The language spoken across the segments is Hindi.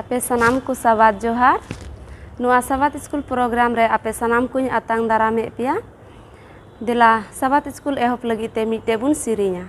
Ape sanam ku sabat johar. Nua sabat school program re ape sanam kuñ atang darame pia. Dela sabat school ehop lagi te mite bun sirinya.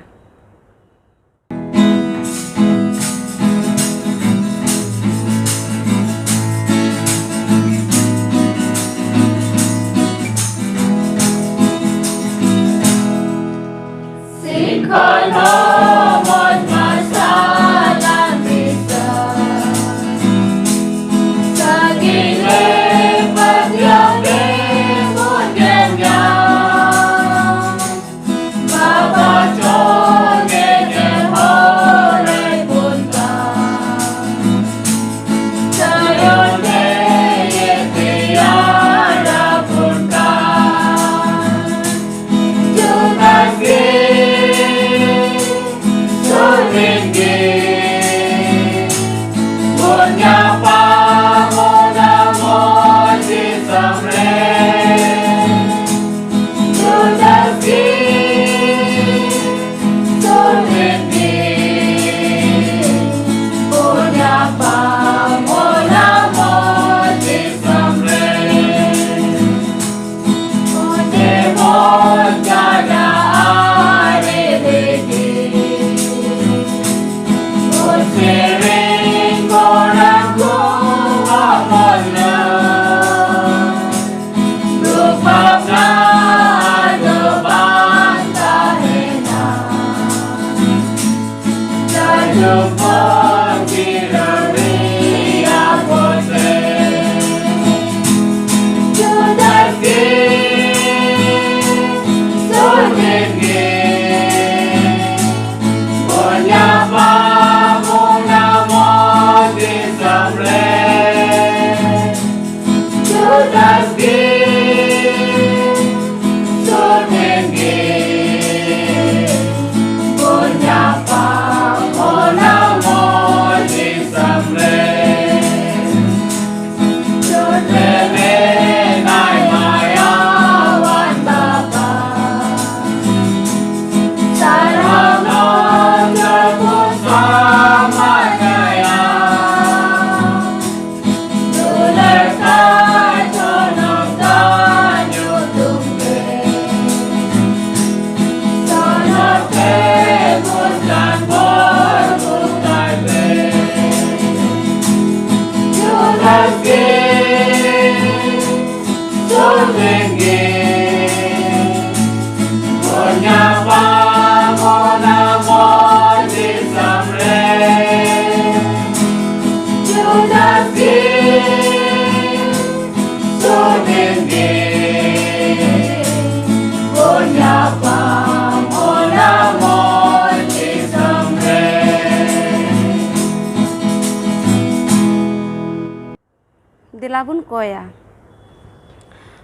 Dilabun koya.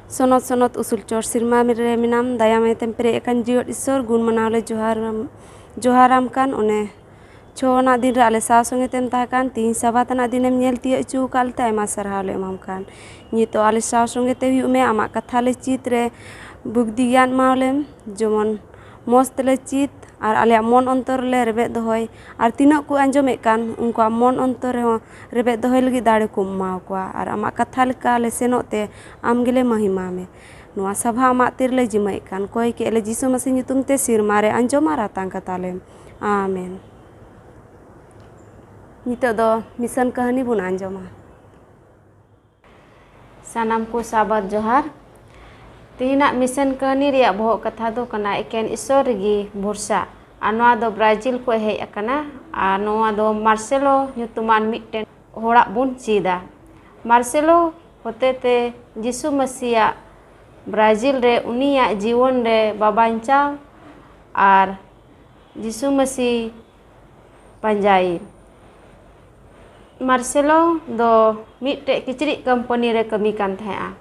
Sonot usul cor sirma mire minam daya me tempere ekan jiot isor gun manawle joharam kan one chona din ra ale sa songe tem takan tin sabatana dinem nyel tia chu kalte ama sarhale emam kan nito ale sa songe te hu me ama katha le chitre bugdi yan maulem jomon most le chit ar ale mon ontor le rebe dohoi ar tinok ku anjome kan unko mon ontor ho rebe dohoi lagi dare ku ma ko ar ama katha leka le senote amgele mahima me noa sabha ama tir le jimai kan koi ke le jisu masi nyutum te sir mare anjoma ratang katale amen. Nito do mission kahani bun anjoma. Sanam ku sabat johar. Tihina mission kahani ria bohok katha do kana eken isor gi bursa. Anwa do Brazil ko hei akana anwa do Marcelo nyutuman mitten horak bun cida. Marcelo hotete Jisu Mesia Brazil re unia jiwon re babanca ar Jisu Mesi panjai. Marcelo do mite kichrik company re kami kan thaya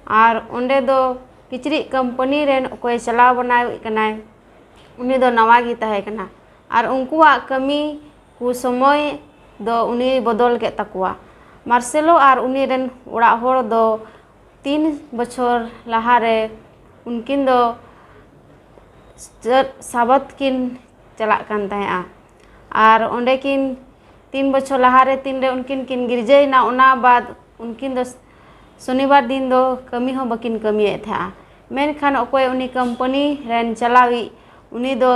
ar onde do kichrik company ren okoy chala banai kanai uni do nawa gi tahe kana ar unkuwa kami ku somoy do uni bodol ke takwa. Marcelo ar uni ren urak hor do 3 bachor lahare unkin do sabat kin chalak kan thaya ar onde kin 3 बछर लहारे तीन रे उनकिन किन गिरजयना ओना बाद उनकिन दो शनिवार दिन दो कमी हो बकिन कमी था मेनखान अकोय उनी कंपनी रेन चलावी उनी दो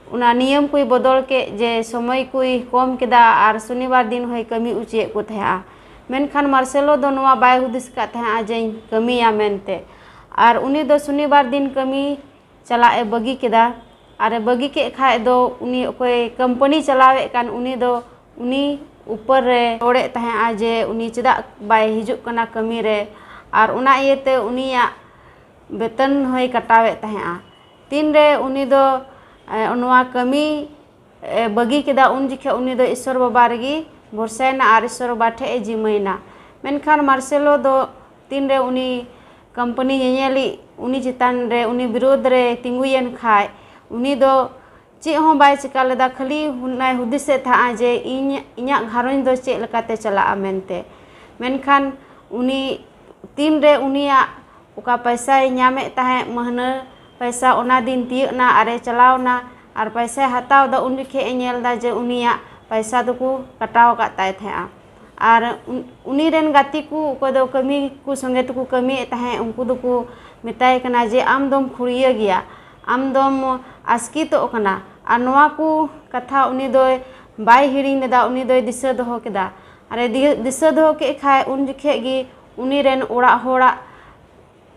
उना नियम कोई बदल के जे समय कोई कम केदा और शनिवार दिन होय कमी उचे को था मेनखान मार्सेलो दो नवा बाय हुदिस का था जे कमिया मेनते और उनी दो शनिवार दिन कमी चला ए बगी केदा और बगी के खाए दो उनी कोई कंपनी चलावे कान उनी दो उनी ऊपर रे ओड़े तहे जे उनी चेदा बाय हिजुक कना कमी रे और उना इयते उनिया वेतन होय कटावे तहे तीन रे उनी दो नवा कमी बगी केदा उन जिखे उनी दो ईश्वर बाबा रेगी भरसायना और ईश्वर बाबा ठे जिमैना मेनखान मार्सेलो दो तीन रे उनी कंपनी नेनेली उनी चितान रे उनी विरोध रे तिंगुयन खाय उनी दो चे हो बाय चिका लेदा खाली हुनाय हुदिसे था जे इña घारों दो चे लकाते चला मेनते मेनखान उनी तीन रे उनिया उका पैसा ñame ताहे महना पैसा ओना दिन तियना आरे चलावना और पैसा हताव दा उन जिखे नेलदा जे उनिया पैसा दो कटाव का ताय था और उनी रेन गाती को को दो कमी को संगे तो कमी ताहे उनको दो को मिताय कना जे आम दम खुरिया गया आम दम आस्की तो कना और नवा को कथा उनी दो बाय हिरिंग लेदा उनी दो दिशा दो केदा अरे दिशा दो के खाय उन जिखे गी उनी रेन ओड़ा होड़ा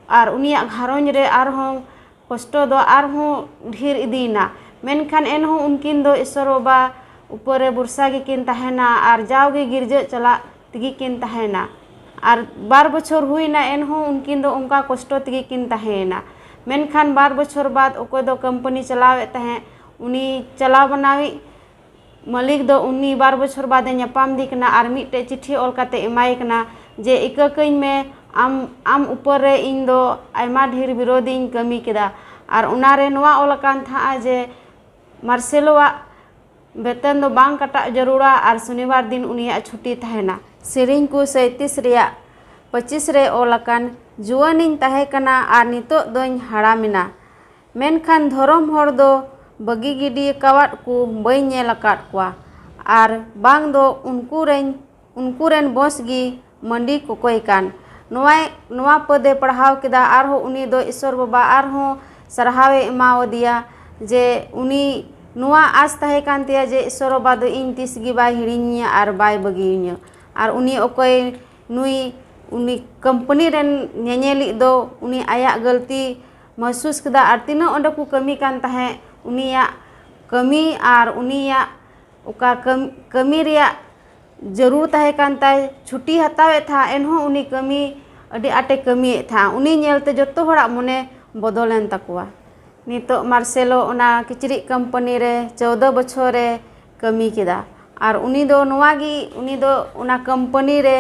और उनिया घारों रे आरहों कष्ट दो आरहों ढेर इदीना मेनखान एनहों उनकिन दो ईश्वर बाबा ऊपर बुरसा गी किन तहेना और जावगे गिरजे चला तिगी किन तहेना और 12 बछर हुईना एनहों उनकिन दो उनका कष्ट तिगी किन तहेना मेनखान 12 बछर बाद ओको दो कंपनी चलावे तहे उनी चलाव बनावी मालिक दो उनी 12 बछर बाद ñapam दी कना और मिटे चिट्ठी ऑल काते एमाय कना जे इकाकई में आम ऊपर रे इन दो आयमा ढेर विरोधी कमी केदा और उनारे नवा ओलकान था जे मार्सेलोवा वेतन दो बांग कटा जरूरा और शनिवार दिन उनिया छुट्टी तहेना सेरिंग को 37 रिया 25 रे ओलकान जुआनिन तहे कना और नितो दोñ हाड़ामिना मेनखान धरम हर दो बगी गिडी कावाट को बई नेल अकाट कुआ और बांग दो उनको रेन बॉस गी मंडी को कोई कान नवा पदे पढ़ाव केदा आरहो उनी दो ईश्वर बाबा आरहो सरहावे एमाव दिया जे उनी नवा आस तहे कान तिया जे ईश्वर बाबा दो इन तीस गी बाय हिड़िनिया और बाय बगिया और उनी ओकोय नुई उनी कंपनी रेन नेनेली दो उनी आया गलती महसूस केदा और तीना ओंडे को कमी कान तहे उनिया कमी और उनिया उका कमी रिया जरूर तहे कान ताय छुट्टी हतावे था एनहों उनी कमी अडी आटे कमी था उनी नेलते जतो हड़ा मने बदलेन तकुआ नितो मार्सेलो ओना किचरी कंपनी रे 14 बछर रे कमी केदा और उनी दो नवागी उनी दो ओना कंपनी रे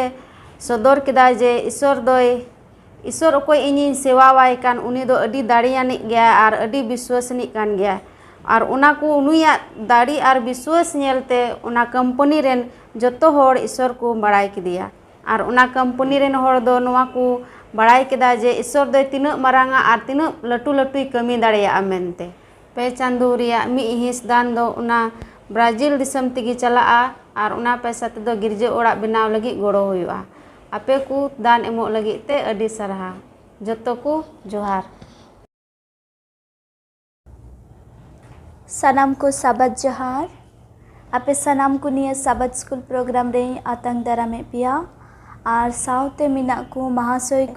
सदर केदा जे ईश्वर ओकोय इनी सेवा वाय कान उनी दो अडी दाड़ियानी गया और अडी विश्वासनी कान गया और उना को उनुया दाड़ी और विश्वास नेलते उना कंपनी रेन जतो होड़ ईश्वर को बड़ाई केदिया और उना कंपनी रेन होड़ दो नवा को बड़ाई केदा जे ईश्वर दो तीना मारांगा और तीना लटू लटुई कमी दाड़िया मेनते पे चांदो रिया मी हिस दान दो उना ब्राजील दिसम तिगी चला और उना पैसा ते दो गिरजे ओड़ा बनाव लगी गड़ो हुआ आपे को दान एमो लगी ते अडी सरहा जतो को जोहार सनाम को साबत जोहार आपे सनाम को निया साबत स्कूल प्रोग्राम रे आतंग दारामे पिया और साउते मिना को महाशय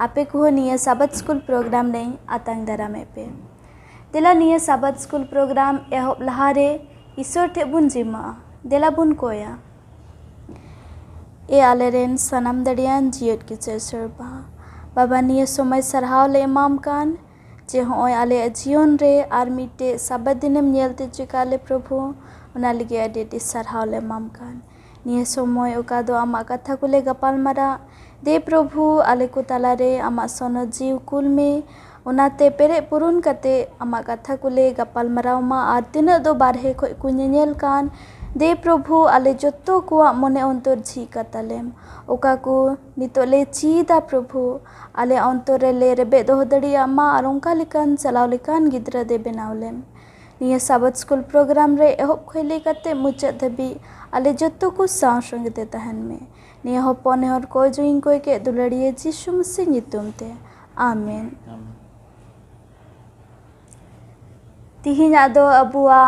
आपे को निया साबत स्कूल प्रोग्राम रे आतंग दारामे पे देला निया साबत स्कूल प्रोग्राम एहब लहारे ईश्वर ठे बुन जिमा देला बुन कोया ए आलेरेन सनाम दड़ियान जियत के चेसर बाबा निया समय सरहाव ले इमाम कान जे होय आले जीवन रे आर मिटे साबत दिनेम नेलते चिकाले प्रभु ओना लगे अडेटी सरहाव ले इमाम कान निया समय ओका दो आमा कथा कुले गपाल मारा दे प्रभु आले को ताला रे आमा सोनो जीव कुल में ओनाते पेरे पुरुन कते आमा कथा कुले गपाल माराव मा आर तिना दो बारहे खोय को नेनेल कान दे प्रभु आले जत्तो को मने अंतर झी कतालेम ओका को नितोले चीदा प्रभु आले अंतर ले रेबे दो दड़िया मा आर ओंका लेकान चलाव लेकान गिद्रा दे बनावलेम निया साबत स्कूल प्रोग्राम रे एहब खैले कते मुचाद धबी आले जत्तो को साव संगे ते तहन में निया हपन हर को जुइन को के दुलड़िए जीशु मसीह nyutum te आमीन। तिहिना दो अबुआ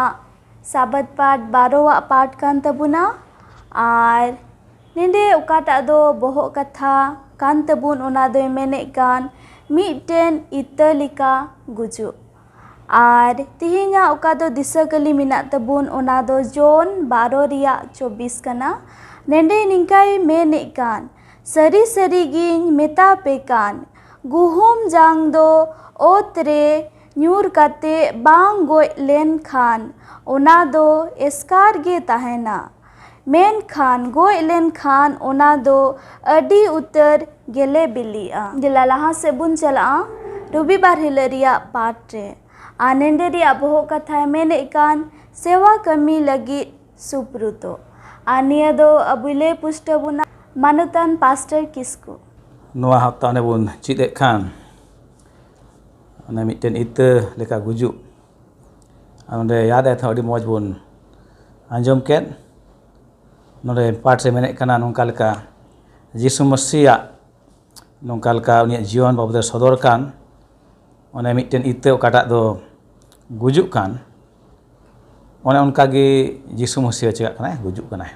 साबत पाठ 12 पाठ कान तबुना आर नेंडे उकाटा दो बोहो कथा कान तबुन ओना दो मेने कान मिटेन इतलिका गुजु आर तिहिना उका दो दिसा कली मिना तबुन ओना दो जोन 12 रिया 24 कना नेंडे निंकाय मेने कान सरी सरी गिन मेता पे कान गुहुम जांग दो ओतरे न्यूर काते बांग गोय लेन खान ओना दो एस्कार गे ताहेना मेन खान गोय लेन खान ओना दो अडी उतर गेले बिलिया दिला लहा से बुन चला रविवार हिलरिया पाठ रे आनंदे रिया बोहो कथा मेने कान सेवा कमी लगी सुप्रुतो आनिया दो अबुले पुष्टबुना मानुतान पास्टर किसको नोआ हफ्ता ने बुन चिदे खान मिट्टन ite leka gujuk onde yada tha adi moj bun anjom ket node part se menek kana nongka leka Yesus Masiha nongka leka unia jiwan babode sodorkan one mitten ite okata do gujuk kan one onka ge Yesus Masiha cegak kana gujuk kana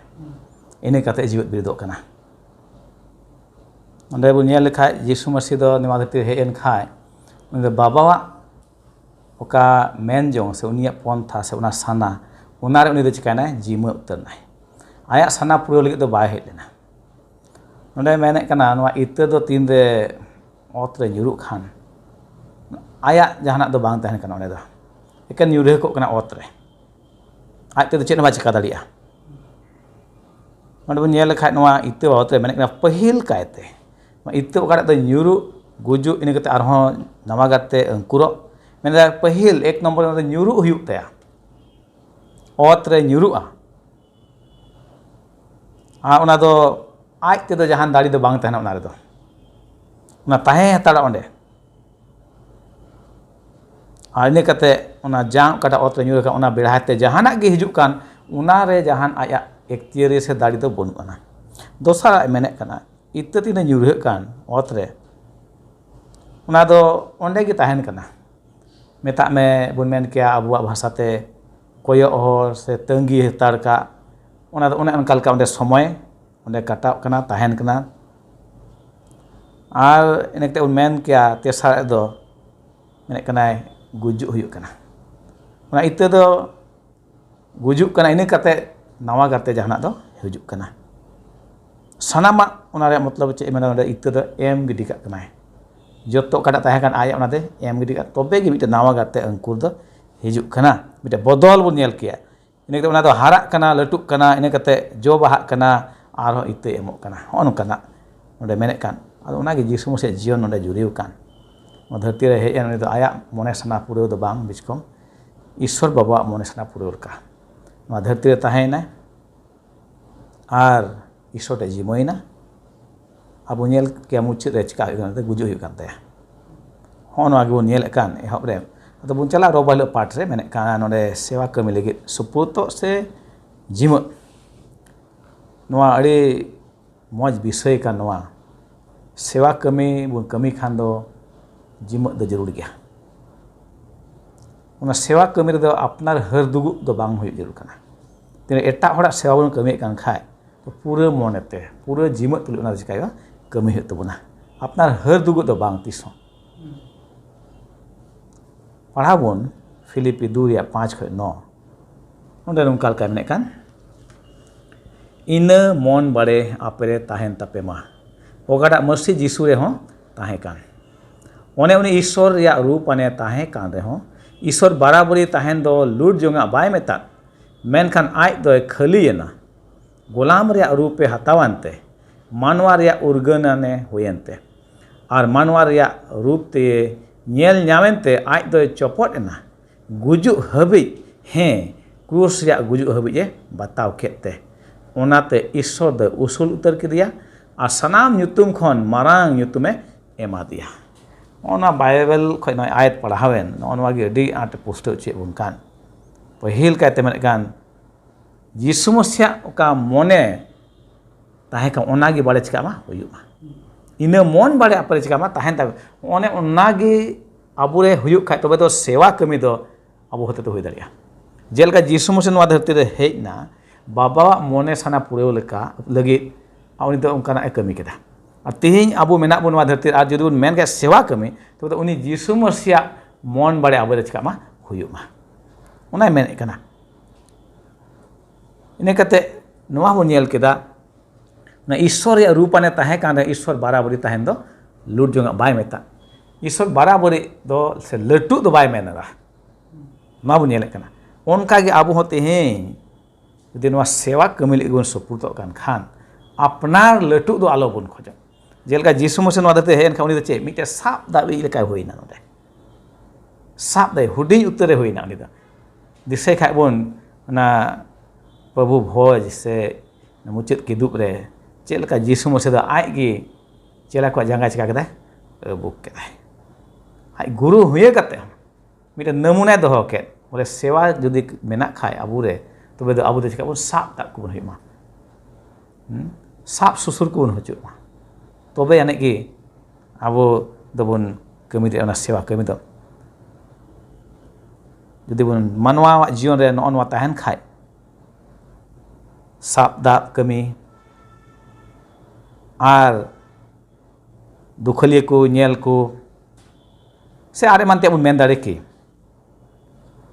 ini kate jiwat biridok kana onde bun nyel lekha Yesus Masiha do nima dhati hejen khai उनके बाबा ओका मेन जों से उनिया पंथा से उना साना उनारे उनी दो चिकाना जिम उतरना आया साना पुरो लगे तो बाय हेज लेना नोडे मेने कना नोआ इते दो तीन रे ओतरे nyuruh खान आया जहाना दो बांग तहन कना ओने दो एकेन nyuruh को कना ओतरे आते दो चेत बा चिका दाड़िया नोडे बन नेल खाय नोआ इते ओतरे मेने कना पहिल कायते इते ओकारे दो nyuruh गुजु इन कते आरहों नवा गाते अंकुरो मेने पहिल एक नंबर में nyuruh हुयुक तया ओत रे nyuruh ओना दो आज ते दो जहान दाड़ी दो बांग तहना ओना रे दो ओना ताहे हताड़ा ओंडे इन कते ओना जांग कटा ओत रे nyuruh का ओना बेड़ाते जहाना गे हिजुक कान ओना रे जहान आया एक्तियरी से दाड़ी दो बनु काना दोसरा मेने काना इते तीने nyuruh कान ओत रे उना दो ओंडे गे ताहेन कना मेता में बुन मेन किया अबुआ भाषाते कोयो हर से तंगी हतार का उना दो उने अनकाल का ओंडे समय ओंडे काटा कना ताहेन कना आर इनकते उन मेन किया तेसार दो मेने कना गुजुक हुयुक कना उना इते दो गुजुक कना इन कते नवा गाते जहाना दो हिजुक कना सनामा उना रे मतलब चे मेना ओंडे इते दो एम गिडी का कना जोतो कटा ताहेकान आया ओनाते एम गिडी का तोबे गे मिटे नवा गाते अंकुर दो हिजुक कना मिटे बदल बुन नेल किया इनकते ओना दो हाराक कना लटुक कना इनकते जो बाहाक कना आरो इते एमोक कना होन कना ओंडे मेने कान आदो ओना गे यीशु मसीह जीवन ओंडे जुरिउ कान ओ धरती रे हेज एन दो आया मने सना पुरेव दो बांग बिचकम ईश्वर बाबा मने सना पुरेव का नोआ धरती रे ताहेना आर ईश्वर टे जिमोइना अब नेल के मुचाद रे चिका हुयुक गुजु हुयुक कान तया होन आगे बन नेल कान एहब रे तो बन चला रबा हिलो पाठ रे मेने कान नोडे सेवा कमी लगे सुपुतो से जिम नोआ अड़ी मौज विषय का नोआ सेवा कमी बन कमी खान दो जिम दो जरूर गया उना सेवा कमी रे दो अपनार हर दुगु दो बांग हुयुक जरूर काना तिने एटा हड़ा सेवा बन कमी कान खाय तो पूरे मोनेते पूरे जिम तुल उना चिकायो कमी हुयुक तबुना अपनार हर दुगु दो बांग तिसो पढ़ा बन फिलिपी 2:5-9 नोंडे नोंकाल का मेने कान इन मन बड़े आपेरे ताहेन तापेमा ओगाटा मर्सी जीसु रे हो ताहे कान ओने उनी ईश्वर या रूप अने ताहे कान रे हो ईश्वर बराबरी ताहेन दो लूट जोंगा बाय मेता मेनखान आज दो खालीयना गोलाम रे रूपे हतावानते मानवा रे उर्गनाने होयनते और मानवा रे रूप ते नेल न्यामेनते आज दो चपटना गुजु हबी हें क्रूस रे गुजु हबी ए बताव केते ओनाते ईश्वर दो उसूल उतर किदिया और सनाम nyutum खन मारांग nyutume एमा दिया ओना बाइबल खय नय आयत पढ़ावेन ओनवा गे डी आट पुस्तक चे बुन कान pahil kaite menekan Yesus Masiha oka mone tahe ka onagi bale chika ma huyuk ma ina mon bale apare chika ma tahen ta one onagi abure huyuk khai tobe to sewa kami do abu hote to hui daria jelka Yesus Masiha noa dharti re hejna baba mone sana pureu leka lagi uni do onkana kami keda ar tihin abu menak bun noa dharti ar jodi bun men ka sewa kami tobe uni Yesus Masiha mon bale abure chika ma huyuk ma onai men kana ine kate noa bun nyel keda na ईश्वर या रूपने ताहे कान ईश्वर बराबरी ताहेन दो लुट जोंगा बाय मेता ईश्वर बराबरी दो से लटू दो बाय मेनरा मा बु नेले कना ओनका गे आबो होते हैं यदि नवा सेवा कमिल गुन सपुरतो कान खान अपनार लटू दो आलो बुन खोजो जेलका यीशु मसीह नवा दते हेन खाउनी चे मिटे साप दाबी लेका होइना नोडे साप दे हुडिंग उत्तरे होइना उनी दा दिसे खाय बुन ना प्रभु भोज से मुचित किदुब रे चेलका यीशु मसीह आज गे चेला को जंगा चिका कदा बुक कदा आज गुरु हुए कते मिटे नमूना दो के बोले सेवा जदि मेना खाय अबुरे तबे दो अबु दे चिका बन साप ता को हुइमा साप सुसुर को होचु तबे यानी कि अबु दबन कमी दे ना सेवा कमी दो जदि बन मानवा जीवन रे ननवा ताहन खाय साप दाप कमी आर दुखलिए को नेल को से आरे मानते बन मेन दाड़े की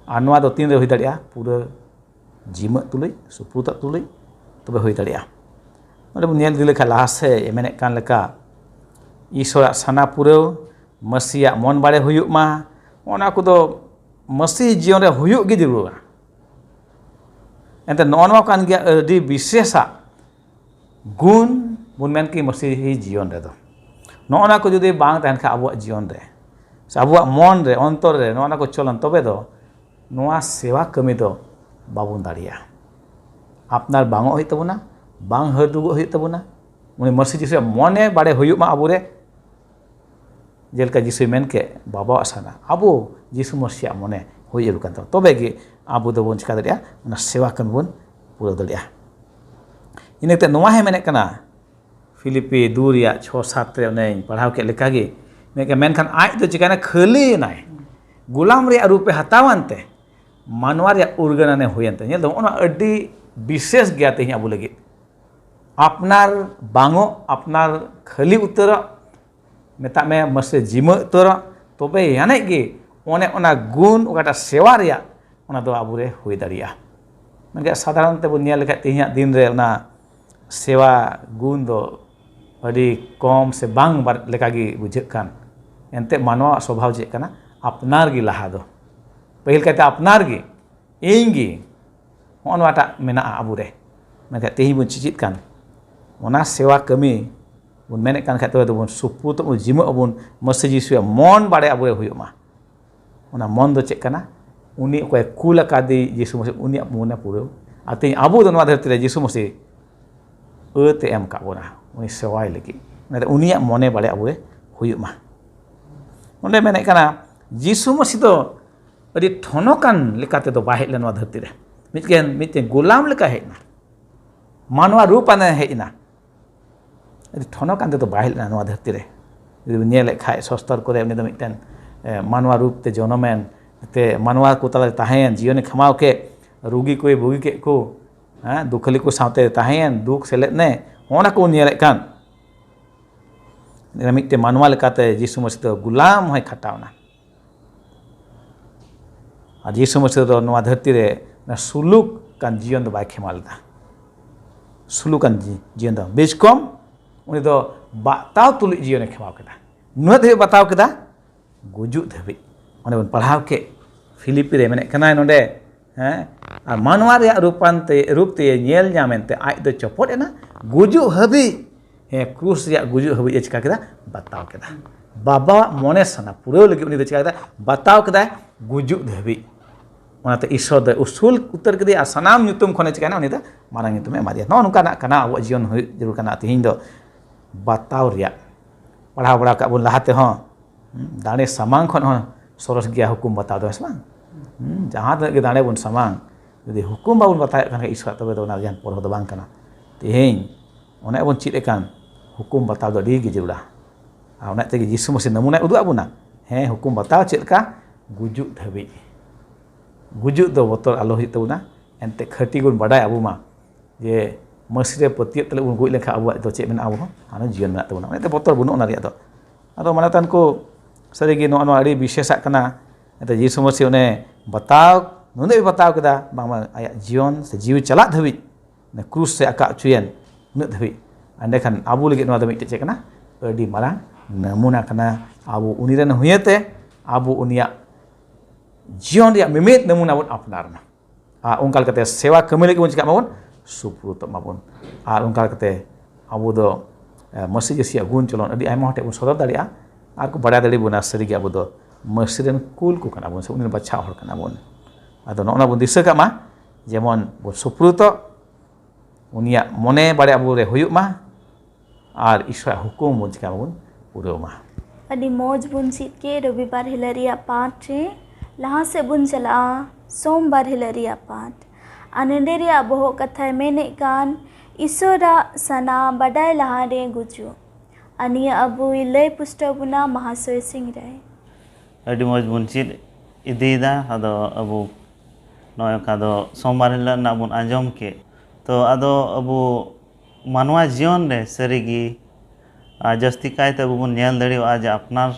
आनवा दो तीन रे हुई दाड़िया पूरा जिम तुलई सुपुता तुलई तबे हुई दाड़िया मतलब बन नेल दिले खला से मेने कान लेका ईश्वर सना पूरा मसीहा मन बारे हुयुक मा ओना को दो मसीह जीवन रे हुयुक गे जरूर एंते ननवा कान गया अडी विशेषा गुण बुन मेन की मसीही जीवन रे दो नोना को जुदी बांग तहन खा अबुआ जीवन रे से अबुआ मन रे अंतर रे नोना को चलन तबे दो नोआ सेवा कमी दो बाबुन दाड़िया आपनार बांगो होई तबुना बांग हरदुगो होई तबुना उनी मसीह जीसु मने बाड़े हुयुक मा अबुरे जेलका जीसु मेन के बाबा आसाना अबु जीसु मसीह मने हुई जरूर कान तबे गे आबु दो बन चिका दाड़िया ना सेवा कमी बन पूरा दाड़िया इनेते नोआ हे मेने कना फिलिपी 2 रिया 6-7 रे ने पढ़ाव के लेका गे मेके मेनखान आज दो चिकाना खली नाय गुलाम रे रूपे हतावनते मानवा रे उर्गना ने होयनते नेल दो ओना अड्डी विशेष ज्ञाते ही आबु लगे अपनार बांगो अपनार खली उतर मेता में मसे जिम उतर तबे याने गे ओने ओना गुण ओकाटा सेवा रिया ओना दो आबु रे होई दाड़िया मेके साधारणते बु नेल लेका तिहिया दिन रे ओना सेवा गुण दो अड़ी कम से बांग लेका गे बुझे कान एनते मानवा स्वभाव चे कना अपनार गे लहा दो पहिल कहते अपनार गे इन गे होनवाटा मेना अबुरे मेके तेही बुन चिचित कान ओना सेवा कमी बुन मेने कान खाते तो बुन सुपु तो जिम अबुन मसे जीसु मन बाड़े अबुरे हुयुमा ओना मन दो चे कना उनी कोय कुल कादी यीशु मसीह उनी मोने पुरो आते अबु दो नवा धरती रे यीशु मसीह अते एम का बोना उनी सेवाय लगी ना उनी मने बाड़े अबुरे हुयुमा ओंडे मेने कना यीशु मसीह दो अड़ी ठनोकान लेकाते दो बाहेज लेनवा धरती रे मिते गुलाम लेका हेना मानवा रूप आने हेना अड़ी ठनोकान तो बाहेज लेना नवा धरती रे जदि नेले खाय सस्तर करे उनी दो मिटेन मानवा रूप ते जनमेन ते मानवा को तला ताहेन जीवन खमाव के रोगी को बुगी के को दुखली को सावते ताहेन दुख सेलेद ने ओना को नेले कान मिटे मानवा लेकाते यीशु मसीह दो गुलाम होय खटावना और यीशु मसीह दो नवा धरती रे ना सुलुक कान जीवन दो बाय खेमालदा सुलुक कान जीवन दो बेज कम उनी दो बाताव तुलि जीवन खेमाव केदा नुआ धे बताव केदा गुजु धबी ओने बन पढ़ाव के फिलिपी रे मेने कनाय नोडे और मानवा रे रूप ते नेल जामेनते आज दो चपट एना गुजु हबी क्रूस रे गुजु हबी चिका केदा बताव केदा बाबा मने सना पुरो लगी उनी दो चिका केदा बताव केदा गुजु धबी ओनाते ईश्वर दो उसूल उत्तर केदी आ सनाम nyutum खने चिका ना उनी दा मारांग nyutum एमा दिया नो नुका ना कना अब जीवन हुई जरूर कना तिहिन दो बताव रिया पढ़ाव बड़ा का बुन लहाते हो दाणे समांग खन हो सरस गया हुकुम बताव दो समा जहां तक दाणे बुन समांग Jadi hukum babon batayak kan Israel tobe do nagian poroh do bang kana. Tihing one abon cit ekan hukum batal do di gejeula. One tege Yesus mesin namuna udu abuna. Hukum batal cit ka gujuk dhabi. Gujuk do botol alo hituna ente khati gun badai abu ma. Je masjid petiat tele un goi lekha abu do cit men abu ana jian na tuna. Ente botol bunuk na riak do. Ado manatan ko sarigi no anu ari bishesak kana ente Yesus mesin one batal nunde batal keda bang ayat jion se jiwi calak dhabi. Na krus se akak cuyen nuk dhabi. Ande kan abu lagi no ada mit cek kana adi marang namuna kana abu uniran huyate abu unia jion dia mimit namuna bun apnarna. Ungkal kate sewa kemili bun cakap mabun supru tok mabun. Ungkal kate abu do masjid sia gun colon adi aimah te bun sodor dari aku badai dari bun asrigi abu do masjid kul ku kana bun sunin baca hor kana bun. Ado nona bun disa ka mah jemon bun supru tok unia mone badai abu re huyuk mah ar Israel hukum bun cakap mabun pura mah. अडी मौज बुन सीट के रविवार हिलरिया पाठ रे लहा से बुन चला सोमवार हिलरिया पाठ आनंदेरिया बोह कथा मेने कान ईश्वरा सना बडाय लहा रे गुजु अनिया अबु इले पुष्टबुना महाशय सिंह रे अडी मौज बुन सीट इदीदा अदो अबु नय कादो सोमवार हिला ना बुन आंजम के तो अदो अबु मानवा जीवन रे सरीगी जस्ती कायते अबु बन नेल दड़ियोआ जे अपनार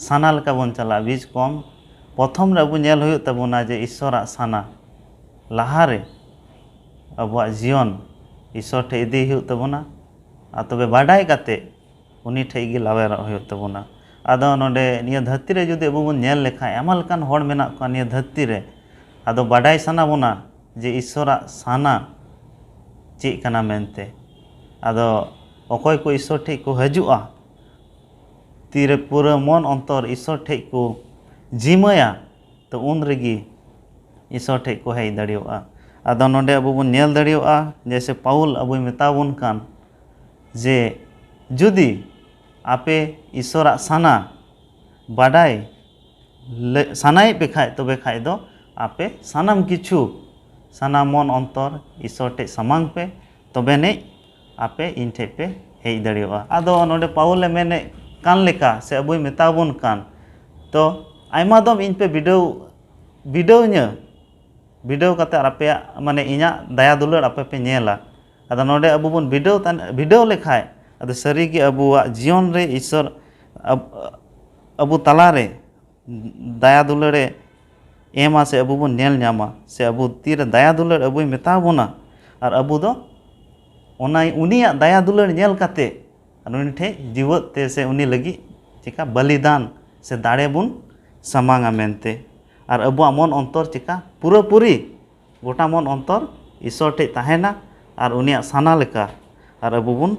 साना लेका बन चला बीज कम प्रथम रे अबु नेल हुयुग तबुना जे ईश्वरा साना लाहारे अबुआ जीवन ईश्वर ठे इदी हुयुग तबुना तबे बाडाय काते उनी ठे गी लावेर हुयुग तबुना आदो नोडे निया धरती रे जुदि अबु बन नेल लेखा एमा लेकान होड़ मेना को निया धरती रे आदो बाडाय साना बोना जे ईश्वरा साना चे कना मेनते आदो अकय को ईश्वर ठे को हजुआ तीरे पूरा मन अंतर ईश्वर ठे को जिमया तो उन रेगी ईश्वर ठे को हेज दड़ियोआ आदो नोडे अबु बन नेल दड़ियोआ जैसे पाउल अबु मेताबुन कान जे जुदी आपे ईश्वरा साना बाडाय सानाय पे खाय तबे खाय दो आपे सानाम किछु साना मन अंतर ईश्वर ठे समांग पे तबे ने आपे इन ठे पे हेज दड़ियोआ आदो नोडे पाउले मेने कान लेका से अबुय मेताबुन कान तो आयमा दम इन पे बिडो काते आपे माने इना दया दुलार आपे पे नेला आदो नोडे अबु बन बिडो लेखाय आदो सरीगी अबुआ जीवन रे ईश्वर अबु तला रे दया दुलारे एमा से अबु बन नेल न्यामा से अबु तीर दया दुलार अबुय मेताबुना और अबु दो उनिया दया दुलार नेल काते उनी ठे जीवत ते से उनी लगी चिका बलिदान से दाड़े बुन समांगा मेनते और अबुआ मन अंतर चिका पूरा पूरी गोटा मन अंतर ईश्वर ठे ताहेना और उनिया साना लेका और अबु बुन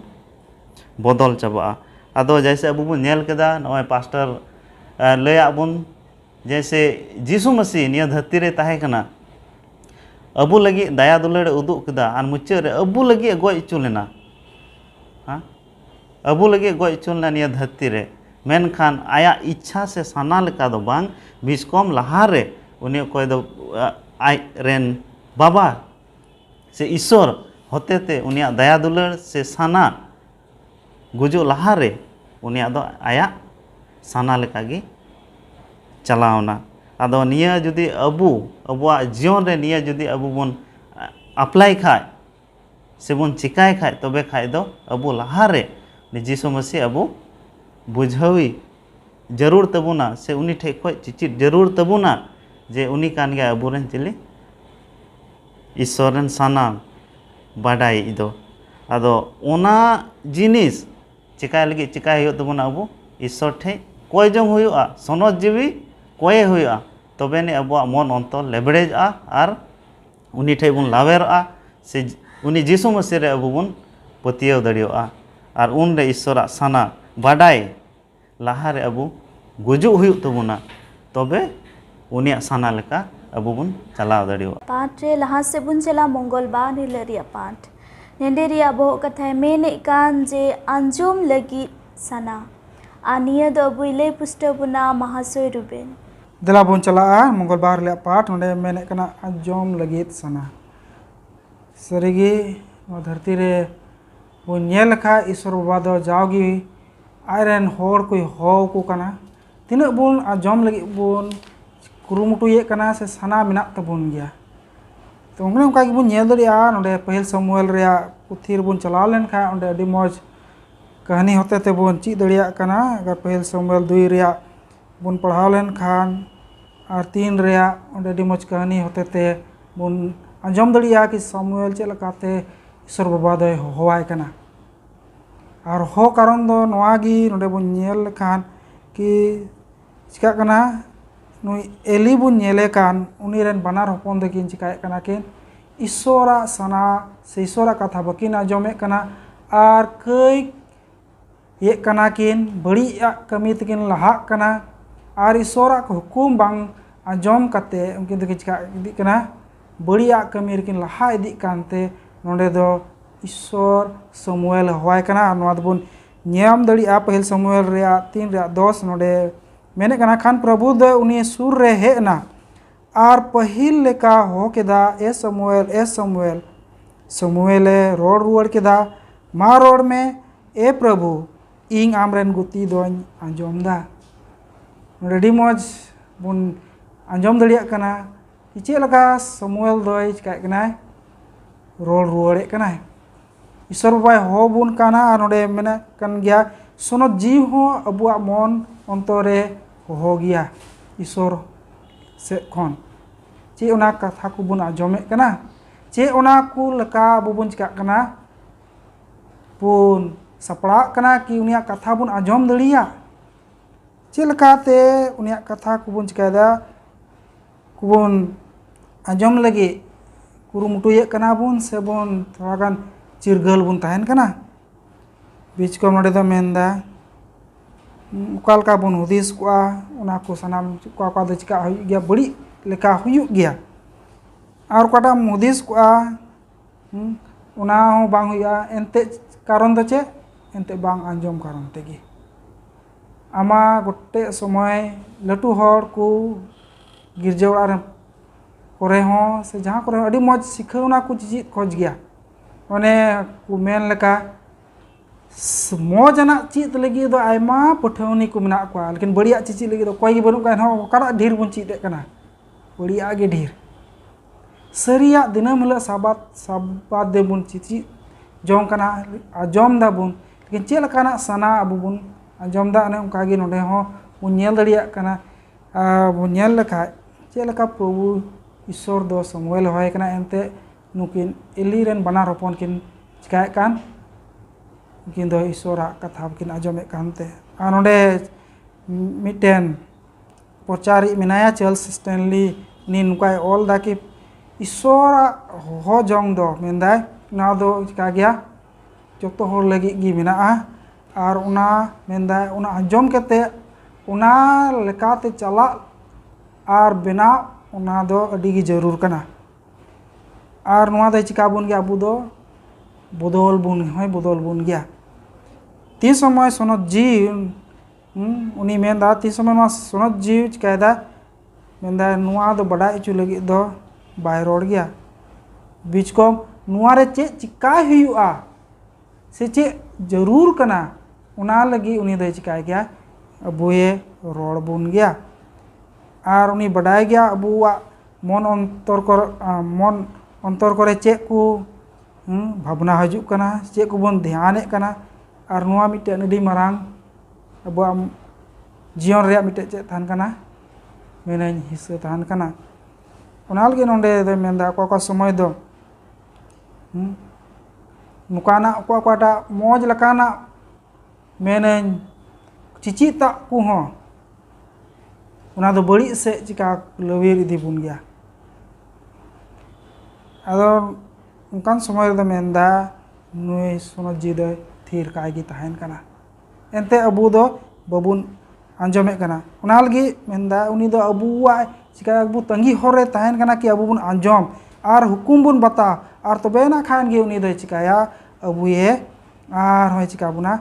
बदल चाबा आदो जैसे अबु बुन नेल केदा नय पास्टर लया बुन जैसे जीसु मसीह निया धरती रे ताहे कना अबु लगी दया दुलार उदुग केदा और मुचाद रे अबु लगी गoj इचु लेना हाँ अबु लगी गoj इचु लेना निया धरती रे मेनखान आया इच्छा से साना लेका दो बांग बीस कम लहा रे उनी कोई दो आय रेन बाबा से ईश्वर होते ते उनिया दया दुलार से साना गुजो लहा रे उनिया दो आया साना लेका गी चलावना आदो निया जुदी अबुआ जीवन रे निया जुदी अबु बन अप्लाई खाय से बन चिकाय खाय तबे खाय दो अबु लहा रे जीसु मसीह अबु बुझावी जरूर तबुना से उनी ठे खय चिचित जरूर तबुना जे उनी कान गया अबु रेन चिली ईश्वर रेन साना बाडाय इदो आदो ओना जिनिस चिकाय लगी चिकाय हुयुग तबुना अबु ईश्वर ठे कोय जंग हुयुआ सनद जीवी कोये हुयुआ तबे ने अबुआ मन अंतर लेबड़ेजा और उनी ठे बुन लावेरआ से उनी जीसु मसीह रे अबु बुन पतियाव दड़ियोआ और उन रे ईश्वरा साना बाडाय लहा रे अबु गुजुग हुयुग तबुना तबे उनिया साना लेका अबु बुन चलाव दड़ियोआ पाठ रे लहा से बुन चला मंगलबार हिलरिया पाठ नेंडेरिया बोह कथा मेने कान जे अंजुम लगी सना आनिया दो अबु इले पुष्टबुना महाशय Ruben Dela bon chala Mongolbar le part nonde mene kana ajom lagit sana. Sarigi no dharti re bon nyel kha Iswar Baba do jawgi airen hor koi ho ku kana. Tinak bon ajom lagi bon kurumutu ye kana se sana minak tabun gya. तो उन्हें उनका कि बुन नेल दरिया नोडे पहल समूएल रिया पुथीर बुन चला लेन खा उन्हें अड़ी मौज कहानी होते थे बुन ची दरिया कना अगर पहल समूएल 2 रिया बुन पढ़ा लेन खान और 3 रिया उन्हें अड़ी मौज कहानी होते थे बुन अंजम दरिया कि समूएल चल काते ईश्वर बाबा दो होवाय कना और हो कारण दो नवागी नोडे बुन नेल खान कि चिका कना नुई एली बुन नेले कान उनी रेन बानार हपन दकिन चिकाय कना किन ईश्वरा सना से ईश्वरा कथा बकिन आजमे कना आर कई ये कना किन बड़ी कमी तकिन लहा कना आर ईश्वरा को हुकुम बांग आजम कते उनकिन दकिन चिका इदी कना बड़ी कमी रकिन लहा इदी कानते नोंडे दो ईश्वर समूएल हवाय कना नोआ दबुन नियम दड़ी पहल समूएल रिया 3 रिया 10 नोंडे मैंने कना खान प्रभु दो उन्हें सुर रे हेना आर पहिल लेका हो केदा ए समुएल समुएले रोड रुआड़ केदा मा रोड में ए प्रभु इंग आमरेन गुती दोन आंजोम दा रेडी मौज बुन आंजोम दड़िया कना कि चे लगा समुएल दोय चिकाय कना रोड रुआड़े कना ईश्वर बाबा हो बुन काना आर नोडे मेना कन गया सोनो जीव हो अबुआ मन अंतरे हो गया ईश्वर से खन चे उना कथा को बुन आजमे कना चे उना को लका बुन चिका कना बुन सपड़ा कना कि उनिया कथा बुन आजम दड़िया चे लकाते उनिया कथा को बुन चिकादा को बुन आजम लगे कुरुमुटु ये कना बुन से बुन थोड़ा गान चिरगल बुन तहन कना बीच को नोडे दो मेंदा उकालका बुन हुदिस को उना को सनाम को दो चिका हुई गया बड़ी लेका हुई गया और काटा मुदिस को उना हो बांग हुआ एंते कारण दो चे एंते बांग आंजम कारण तेगी आमा गोटे समय लटू हर को गिरजा और करे हो से जहाँ करे अड़ी मौज सिखावना को चीज खोज गया ओने को मेन लेका मौजना चीज लगी दो आयमा पठौनी को मेना को लेकिन बढ़िया चीज लगी दो कोई बनु कान हो कड़ा ढेर बुन चीज कना बढ़िया गे ढेर सरिया दिनम हला साबात दे बुन चीज जों कना आजम दा बुन लेकिन चेल काना सना अबु बुन आजम दा ने उनका गे नोडे हो बुन नेल दड़िया कना बुन नेल लेखा चेलका प्रभु ईश्वर दो समुएल होय कना एंते नुकिन एली रेन बना रोपन किन चिकाय कान किन दो ईश्वरा कथा किन आजमे कानते आ नोडे मिटेन प्रचारी मिनाया चार्ल्स स्टैनली नि नुकाय ऑल दा कि ईश्वरा हो जोंग दो मेंदाय ना दो चिका गया जोतो होर लगी गी मेना आर उना मेंदाय उना आजम केते उना लेकाते चला आर बिना उना दो अडी गी जरूर कना आर नुआ दो चिका बुन गया अबु दो बदल बुन गया तीन समय सोनत जीव उनी मेंदा तीन समय नुआ सोनत जीव चिकायदा मेंदा नुआ दो बड़ा इचु लगी दो बाय रोड गया बीच को नुआ रे चे चिका हुआ से चे जरूर कना उना लगी उनी दो चिकाय गया अबुए रोड बुन गया आर उनी बड़ाय गया अबुआ मन अंतर करे चे को भावना हजू कना चे को बन ध्यान कना और नुआ मिटे अडी मारांग अब जीवन रे मिटे चे थान कना मेन हिस्सा थान कना उनाल के नोंडे दो मेंदा को समय दो नुकाना कोटा मौज लकाना मेन चिचिता को हो उना दो बड़ी से चिका लवीर इदी बुन गया अदो उनकान समय दो मेंदा नुई सोना जी दो थीर कायगी तहन कना एंते अबु दो बबुन आंजमे कना उनाल गी मेंदा उनी दो अबुआ चिका अबु तंगी होरे तहन कना कि अबु बुन आंजम आर हुकुम बुन बता आर तबे ना खान गे उनी दो चिकाया अबुए आर होय चिका बुना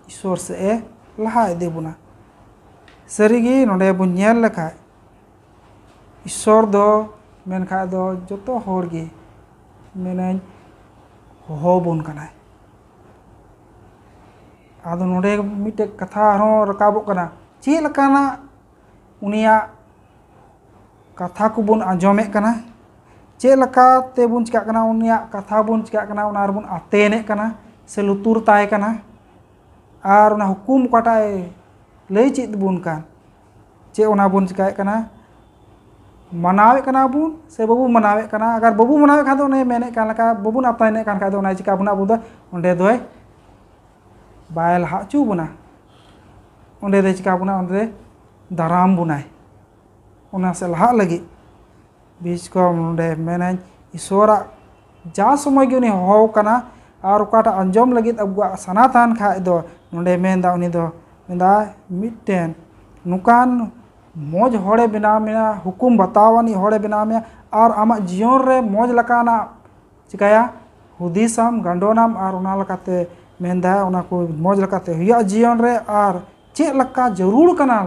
ईश्वर से लहा दे बुना सारीगे नोडे बुन नेल लेखाय ईश्वर दो मेनखाय दो जतो हर गे मेनाय हो बुन कनाय आदो नोडे मिटे कथा हो रकाबो कना चे लकाना उनिया कथा को बुन आंजोमे कना चे लका ते बुन चिका कना उनिया कथा बुन चिका कना उनार बुन आतेने कना से लुतुर ताय कना आर उना हुकुम काटाय लई चेद बुन कान चे उना बुन चिकाय कना मनावे कना बुन से बाबू मनावे कना अगर बाबू मनावे खादो ने मेने कान लका बाबू आतायने कान खादो उना चिका बुना बुदा ओंडे दोय बाय लहा चू बुना ओंडे दे चिका बुना ओंडे दाराम बुनाय उना से लहा लगी बीच को ओंडे मेने ईश्वरा जा समय गे उनी हो कना और ओकाटा अंजम लगी अबुआ सनातन खाय दो नोंडे मेनदा उनी दो मेनदा मिटेन नुकान मौज होड़े बिना मेना हुकुम बतावानी होड़े बिना में और आमा जीवन रे मौज लकाना चिकाया हुदिसम गंडोनाम और उना लकाते मेनदा उना को मौज लकाते हुआ जीवन रे और चे लका जरूर कना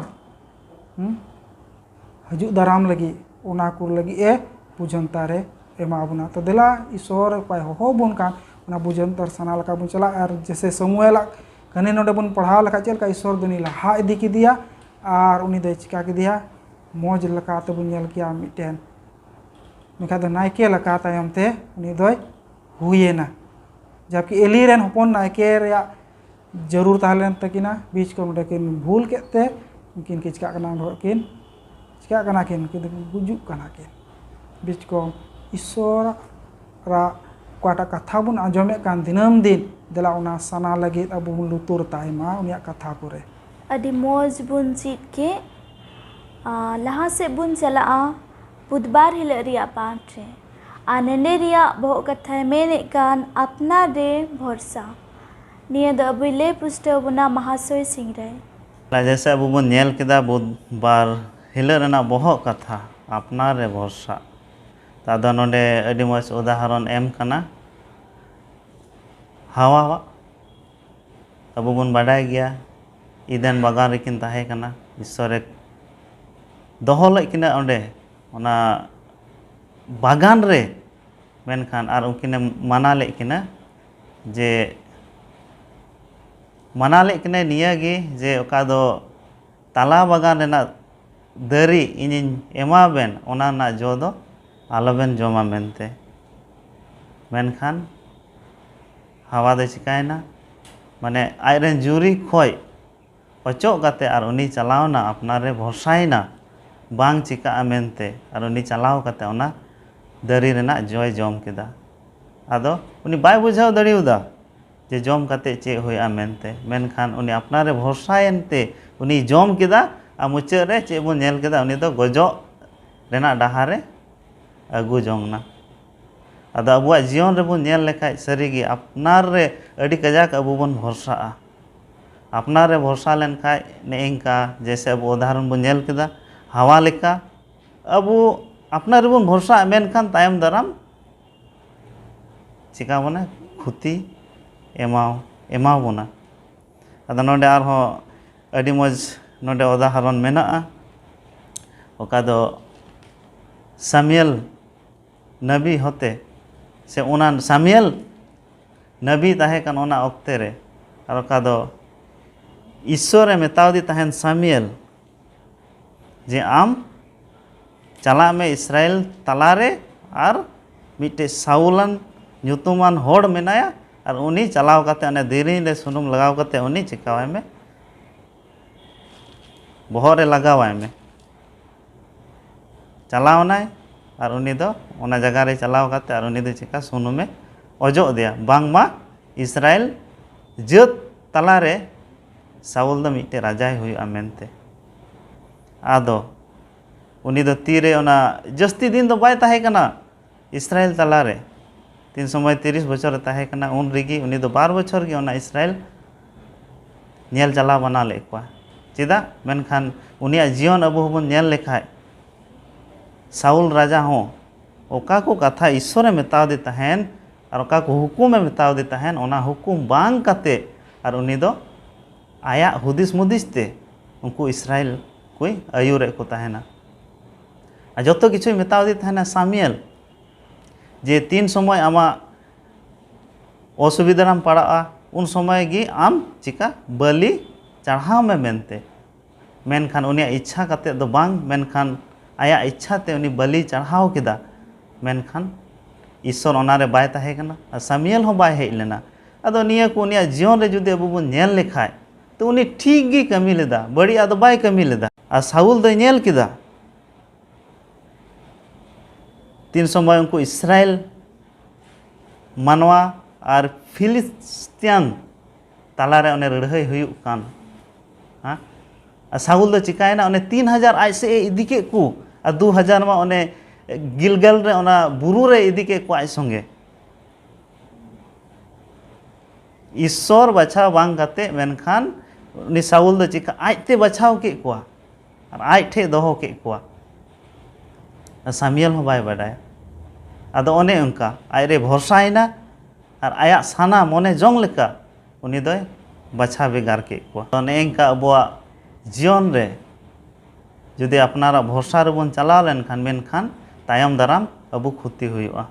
हजू दाराम लगी उना को लगी ए बुझंता रे एमा बुना तो दिला ईश्वर पाय हो बुन कान उना बुझंतर सना लका बुन चला और जैसे समूएला कने नोडे बुन पढ़ाव लका चेल का ईश्वर दुनी लहा इदी की दिया और उनी दे चिका के दिया मौज लका ते बुन नेल किया मिटेन मेखा दो नायके लका तायम ते उनी दोय हुयेना जबकि एली रेन हपन नायके रे जरूर ताहलेन तकिना बीच को नोडे किन भूल केते उनकिन के चिका कना किन चिका कना किन गुजुक कना किन बीच को ईश्वर रा काटा कथा बुन आंजोमे कान दिनम दिन देला उना सना लगे अब बुन लुतुर तायमा उनिया कथा करे अडी मौज बुन चीत के लहा से बुन चला बुधवार हिल रिया पाठ रे आनंदे रिया बहु कथा मेने कान अपना रे भरोसा निया द अबुले पुष्टव बुना महाशय सिंह रे जैसे अब बन नेल केदा बुधवार हिल रेना बहु कथा अपना रे भरोसा तादा नोडे अडी मौज उदाहरण एम कना हवा अब बन बाडाय गया ईदेन बागान रेकिन ताहे कना ईश्वरे दोहो लेक किना ओंडे ओना बागान रे मेनखान आर उनकिने माना लेक किना जे माना लेक किना निया गे जे ओका दो ताला बागान रेना दरी इनिन एमा बेन ओना ना जो दो आलोबेन जमा मेनते मेनखान हवा दे चिकायना माने आयरेन जुरी खोय अचोक काते और उनी चलावना अपना रे भरसायना बांग चिका मेनते और उनी चलाव काते ओना दरी रेना जय जम केदा आदो उनी बाय बुझाव दड़िउदा जे जम काते चे होया मेनते मेनखान उनी अपना रे भरसायनते उनी जम केदा आ मुचे रे चे बो नेल केदा उनी दो गजो रेना डाहारे अगु जोंगना आदो अबुआ जीवन रे बो नेल लेखाय सरीगी अपना रे अडी कजाक अबु बन भरसा अपना रे भरोसा लेन खाय ने इंका जैसे अब उदाहरण बन नेल केदा हवा लेका अब अपना रे बन भरोसा मेन खान तायम दाराम चिका बना खुती एमाव बना अदा नोडे आर हो अडी मज नोडे उदाहरण मेना ओका दो सामुएल नबी होते से उना सामुएल नबी ताहे कान ओना ओक्ते रे और ओका दो ईश्वरे मेतावदी तहन सामुएल जे आम चला में इस्राएल तलारे और मिटे साउलन ᱧᱩᱛᱩᱢᱟᱱ ᱦᱚᱲ ᱢᱮᱱᱟᱭᱟ ᱟᱨ ᱩᱱᱤ ᱪᱟᱞᱟᱣ ᱠᱟᱛᱮ ᱚᱱᱮ ᱫᱮᱨᱤᱧ ᱨᱮ ᱥᱩᱱᱩᱢ ᱞᱟᱜᱟᱣ ᱠᱟᱛᱮ ᱩᱱᱤ ᱪᱤᱠᱟᱣᱟᱭ ᱢᱮ ᱵᱚᱦᱚᱜ ᱨᱮ ᱞᱟᱜᱟᱣᱟᱭ ᱢᱮ ᱪᱟᱞᱟᱣᱱᱟᱭ ᱟᱨ ᱩᱱᱤ ᱫᱚ ᱚᱱᱟ ᱡᱟᱭᱜᱟ ᱨᱮ ᱪᱟᱞᱟᱣ ᱠᱟᱛᱮ ᱟᱨ ᱩᱱᱤ ᱫᱚ ᱪᱤᱠᱟ ᱥᱩᱱᱩᱢᱮ ᱚᱡᱚᱜ ᱫᱮᱭᱟ ᱵᱟᱝᱢᱟ ᱤᱥᱨᱟᱭᱮᱞ ᱡᱟᱹᱛ ᱛᱟᱞᱟᱨᱮ साउल दो मिट्टे राजाय हुआ मेनते आदो उनी दो तीरे ओना जस्ती दिन दो बाय ताहे कना इस्राएल तलारे 330 बछर ताहे कना उन रिगी उनी दो 12 बछर गे ओना इस्राएल नेल चला बना लेकवा चेदा मेनखान उनिया जीवन अबो हबन नेल लेखाय साउल राजा हो ओका को कथा ईश्वरे मेताव दे तहन और ओका को हुकुमे मेताव दे तहन ओना हुकुम बांग कते और उनी दो आया हुदिस मुदिस ते उनको इस्राएल कोई आयुरे को तहना जो किछु मेतादी तहना सामियल जे तीन समय आमा असुविधाराम पड़ा उन समय गी आम चिका बलि चढ़ाव में मेनते मेनखान उनिया इच्छा कते दो बांग मेनखान आया इच्छा ते उनी बलि चढ़ाव किदा मेनखान ईश्वर ओनारे बाय ताहे कना और सामियल हो बाय हेज लेना अदो निया को उनिया जीवन रे जुदि अबु बन नेल लेखाय तो उनी ठीक गी कमी लेदा बड़ी आदो बाय कमी लेदा और साउल दो नेल किदा तीन समय उनको इस्राएल मानवा और फिलिस्तीन तालारे उन्हें लड़ाई हुई कान हाँ साउल दो चिकायना उन्हें 3000 आज से इदी के को और 2000 में उन्हें गिलगल रे उना बुरु रे इदी के को आज संगे ईश्वर बचाव बांग करते मेनखान उन्हें साउल दो चिका आज ते बचाव के को और आज ठे दोहो के को सामियल हो बाय बडाय अदो ओने उनका आयरे भरोसायना और आया साना मने जोंग लेका उनी दो बचा बेगार के को नेंका अबुआ जीवन रे जुदि अपनारा भरोसा रेबन चला लेनखान मेनखान तायम दाराम अबु क्षति हुआ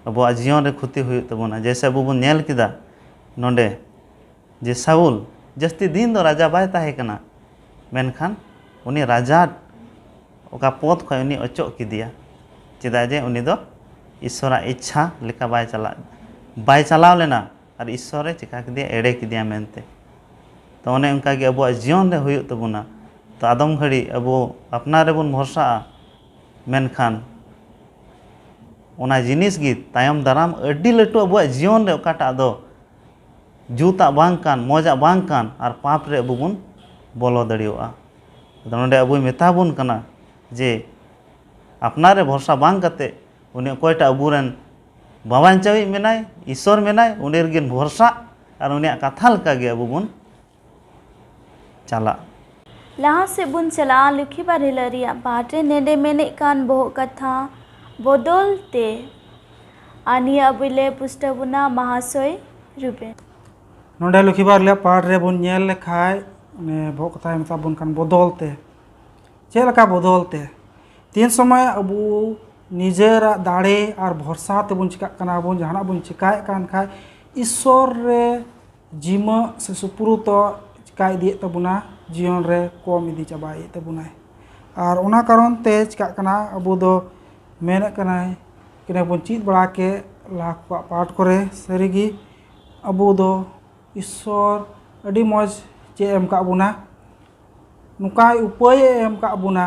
अबुआ जीवन रे क्षति हुई तबना जैसे अबु बन नेल किदा नोंडे जे साउल जस्ती दिन दो राजा बाय ताहे कना मेनखान उनी राजा ओका पद खय उनी अचोक किदिया चेदा जे उनी दो ईश्वरा इच्छा लेका बाय चलाव लेना और ईश्वर चिका किदिया एड़े किदिया मेनते तो उन्हें उनका कि अब जीवन रे हुई तबना तो आदम घड़ी अब अपना रे बन भरोसा मेनखान ओना जिनिस गी तायम दाराम अड्डी लटू अब जीवन रे ओकाटा दो जूता बांग कान मजा बांग कान और पाप रे अब बन बोलो दड़ियोआ तो नोंडे अब मेताबन कना जे अपना रे भरोसा बांग कते उन्हें कोयटा अबुरन बाबांचावी मेनाय ईश्वर मेनाय उन्हें गिन भरोसा और उन्हें कथा लका गे अब बन चला लहा से बुन चला लुखी बारिलरिया पाटे नेडे मेने कान बोह कथा बदलते आनिया अबुले पुष्टबुना महाशय रूपे नोंडे लुखीबार ले पाठ रे बुन नेल लेखाय ने बोह कथा मेता बुन कान बदलते चेलका बदलते तीन समय अबु निजेरा दाड़े और भरोसा ते बुन चिका कना बुन जहाना बुन चिकाय कान खाय ईश्वर रे जिमा से सुपुरु तो चिका इदी तबुना जीवन रे कम इदी चाबाय तबुनाय और ओना कारण ते चिका कना अबु दो मेने कनाय किने बुन चीत बड़ा के लाख पाठ करे सरीगी अबु दो ईश्वर अडी मौज चे एम का बुना नुकाय उपाय एम का बुना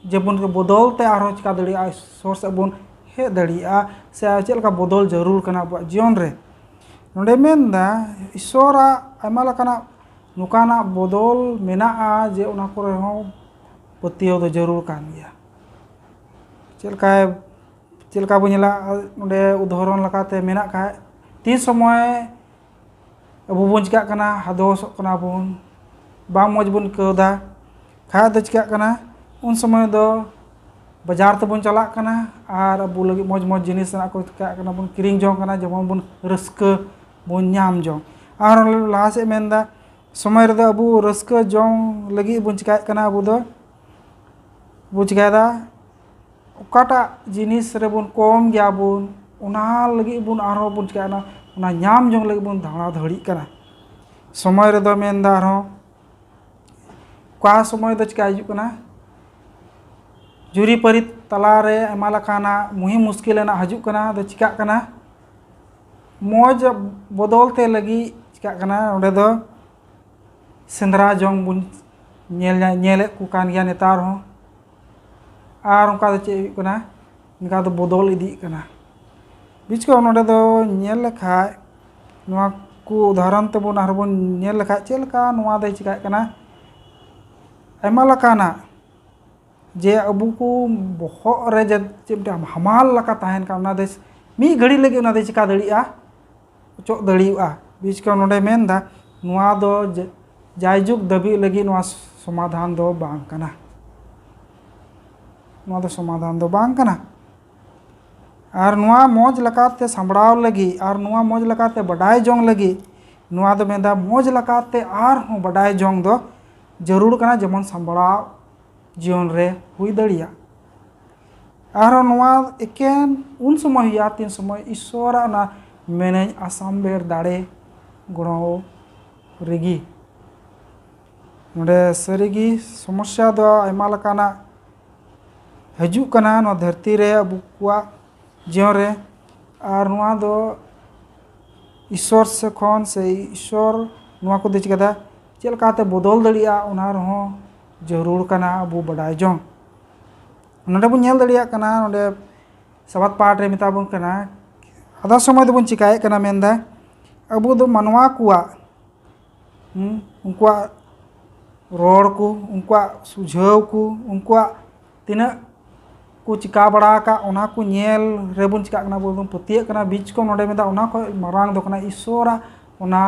जेबन के बदलते आरो चिका दड़िया ईश्वर से बन हे दड़िया से चेलका बदल जरूर कना अब जीवन रे नोंडे मेनदा ईश्वरा आयमा लकाना नुकाना बदल मेना जे उना करे हो पतियो दो जरूर कान गया चेलका बनेला नोंडे उदाहरण लकाते मेना खाय तीन समय अबु बन चिका कना हादोस कना बन बा मौज बन कदा खाय द चिका कना उन समय दो बाजार तबन चला कना और अबु लगी मौज मौज जिनिस को चिका कना बन किरिंग जों कना जेमन बन रस्क बन नाम जों और लहा से मेनदा समय रे अबु रस्क जों लगी बन चिका कना अबु दो बु चिकादा ओकाटा जिनिस रे बन कम गया बन उना लगी बन आरो बन चिका ना उना नाम जों लगी बन धाड़ा धड़ी कना समय रे दो मेनदा आरो का समय दो चिका हिजु कना जुरी परी तलारे आयमा लकाना मुहि मुश्किल हजूक कना दो चिका कना मौज बदलते लगी चिका कना ओंडे दो सेंद्रा जोंग बुन नेले को कान गया नेतार हो और उनका दो चे कना इनका दो बदल इदी कना बीच को नोंडे दो नेल लेखाय नोआ को उदाहरण ते बुन आर बुन नेल लेखाय चेलका नोआ दो चिका कना आयमा लकाना जे अबु को बहुत रे जब हमाल लका तहन का उना देश मी घड़ी लगे उना दे चिका दड़िया चोक दड़िया बीच का नोडे मेनदा नुआ दो जायजुग दबी लगी नुआ समाधान दो बांग कना नुआ दो समाधान दो बांग कना और नुआ मौज लकाते संबड़ाव लगी और नुआ मौज लकाते बडाय जोंग लगी नुआ दो मेनदा मौज लकाते आर हो बडाय जोंग दो जरूर कना जेमन संबड़ाव जीवन रे हुई दड़िया आरो नवा एकेन उन समय हुआ तीन समय ईश्वरा ना मेने आसाम बेर दाड़े गणो रेगी नोडे सरीगी समस्या दो आयमा लकाना हजू कना नो धरती रे अबु कुआ जीवन रे आर नवा दो ईश्वर से खन से ईश्वर नवा को दे चिकादा चेल काते बदल दड़िया उना रहो जरूर कना अबु बडाय जों नोडे बुन नेल दड़िया कना नोडे सबात पाठ रे मिताबुन कना आधा समय दो बुन चिकाए कना मेंदा अबु दो मनवा कुआ उनकुआ रोड को उनकुआ सुझाव को उनकुआ तीना को चिका बड़ा का उना को नेल रे बुन चिका कना बोल पतिये कना बीच को नोडे मेदा उना को मारांग दो कना ईश्वरा उना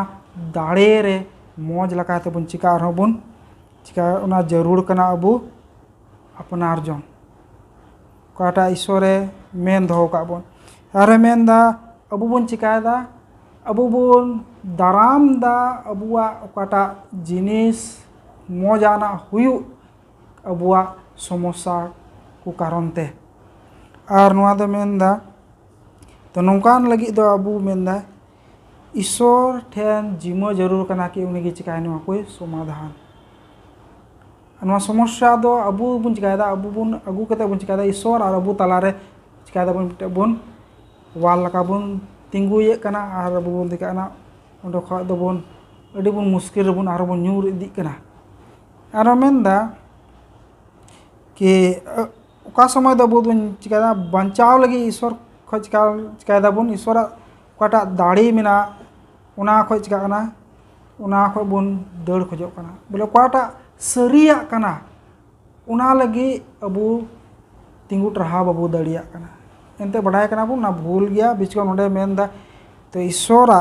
दाड़े रे मौज लकाते बुन चिका रहो बुन चिका उना जरूर कना अबु अपनार जों काटा ईश्वरे मेन दो का बुन अरे मेन दा अबु बुन चिकायदा अबु बुन दाराम दा अबुआ काटा जिनिस मौजाना हुयु अबुआ समस्या को कारण ते आर नवा दो मेनदा तो नौकान लगी दो अबु मेनदा ईश्वर ठेन जिमा जरूर कना कि उनी चिकाय नवा कोई समाधान नवा समस्या दो अबु बुन चिकायदा अबु बुन अगु कते बुन चिकायदा ईश्वर और अबु तलारे चिकायदा बुन वाल लका बुन तिंगु ये कना आर अबु बुन दिकाना उंडो ख दो बुन अडी बुन मुश्किल बुन आर बुन न्यूर इदी कना आरो मेनदा कि ओका समय दो बुन चिकादा बंचाव लगी ईश्वर ख चिकायदा बुन ईश्वर काटा दाड़ी मिना उना ख चिका कना उना ख बुन दड़ खोजो कना बोले काटा सरिया कना उना लगी अबु तिंगु टरहा बाबू दड़िया कना एनते बढ़ाय कना बुन ना भूल गया बीच को नोडे मेनदा तो ईश्वरा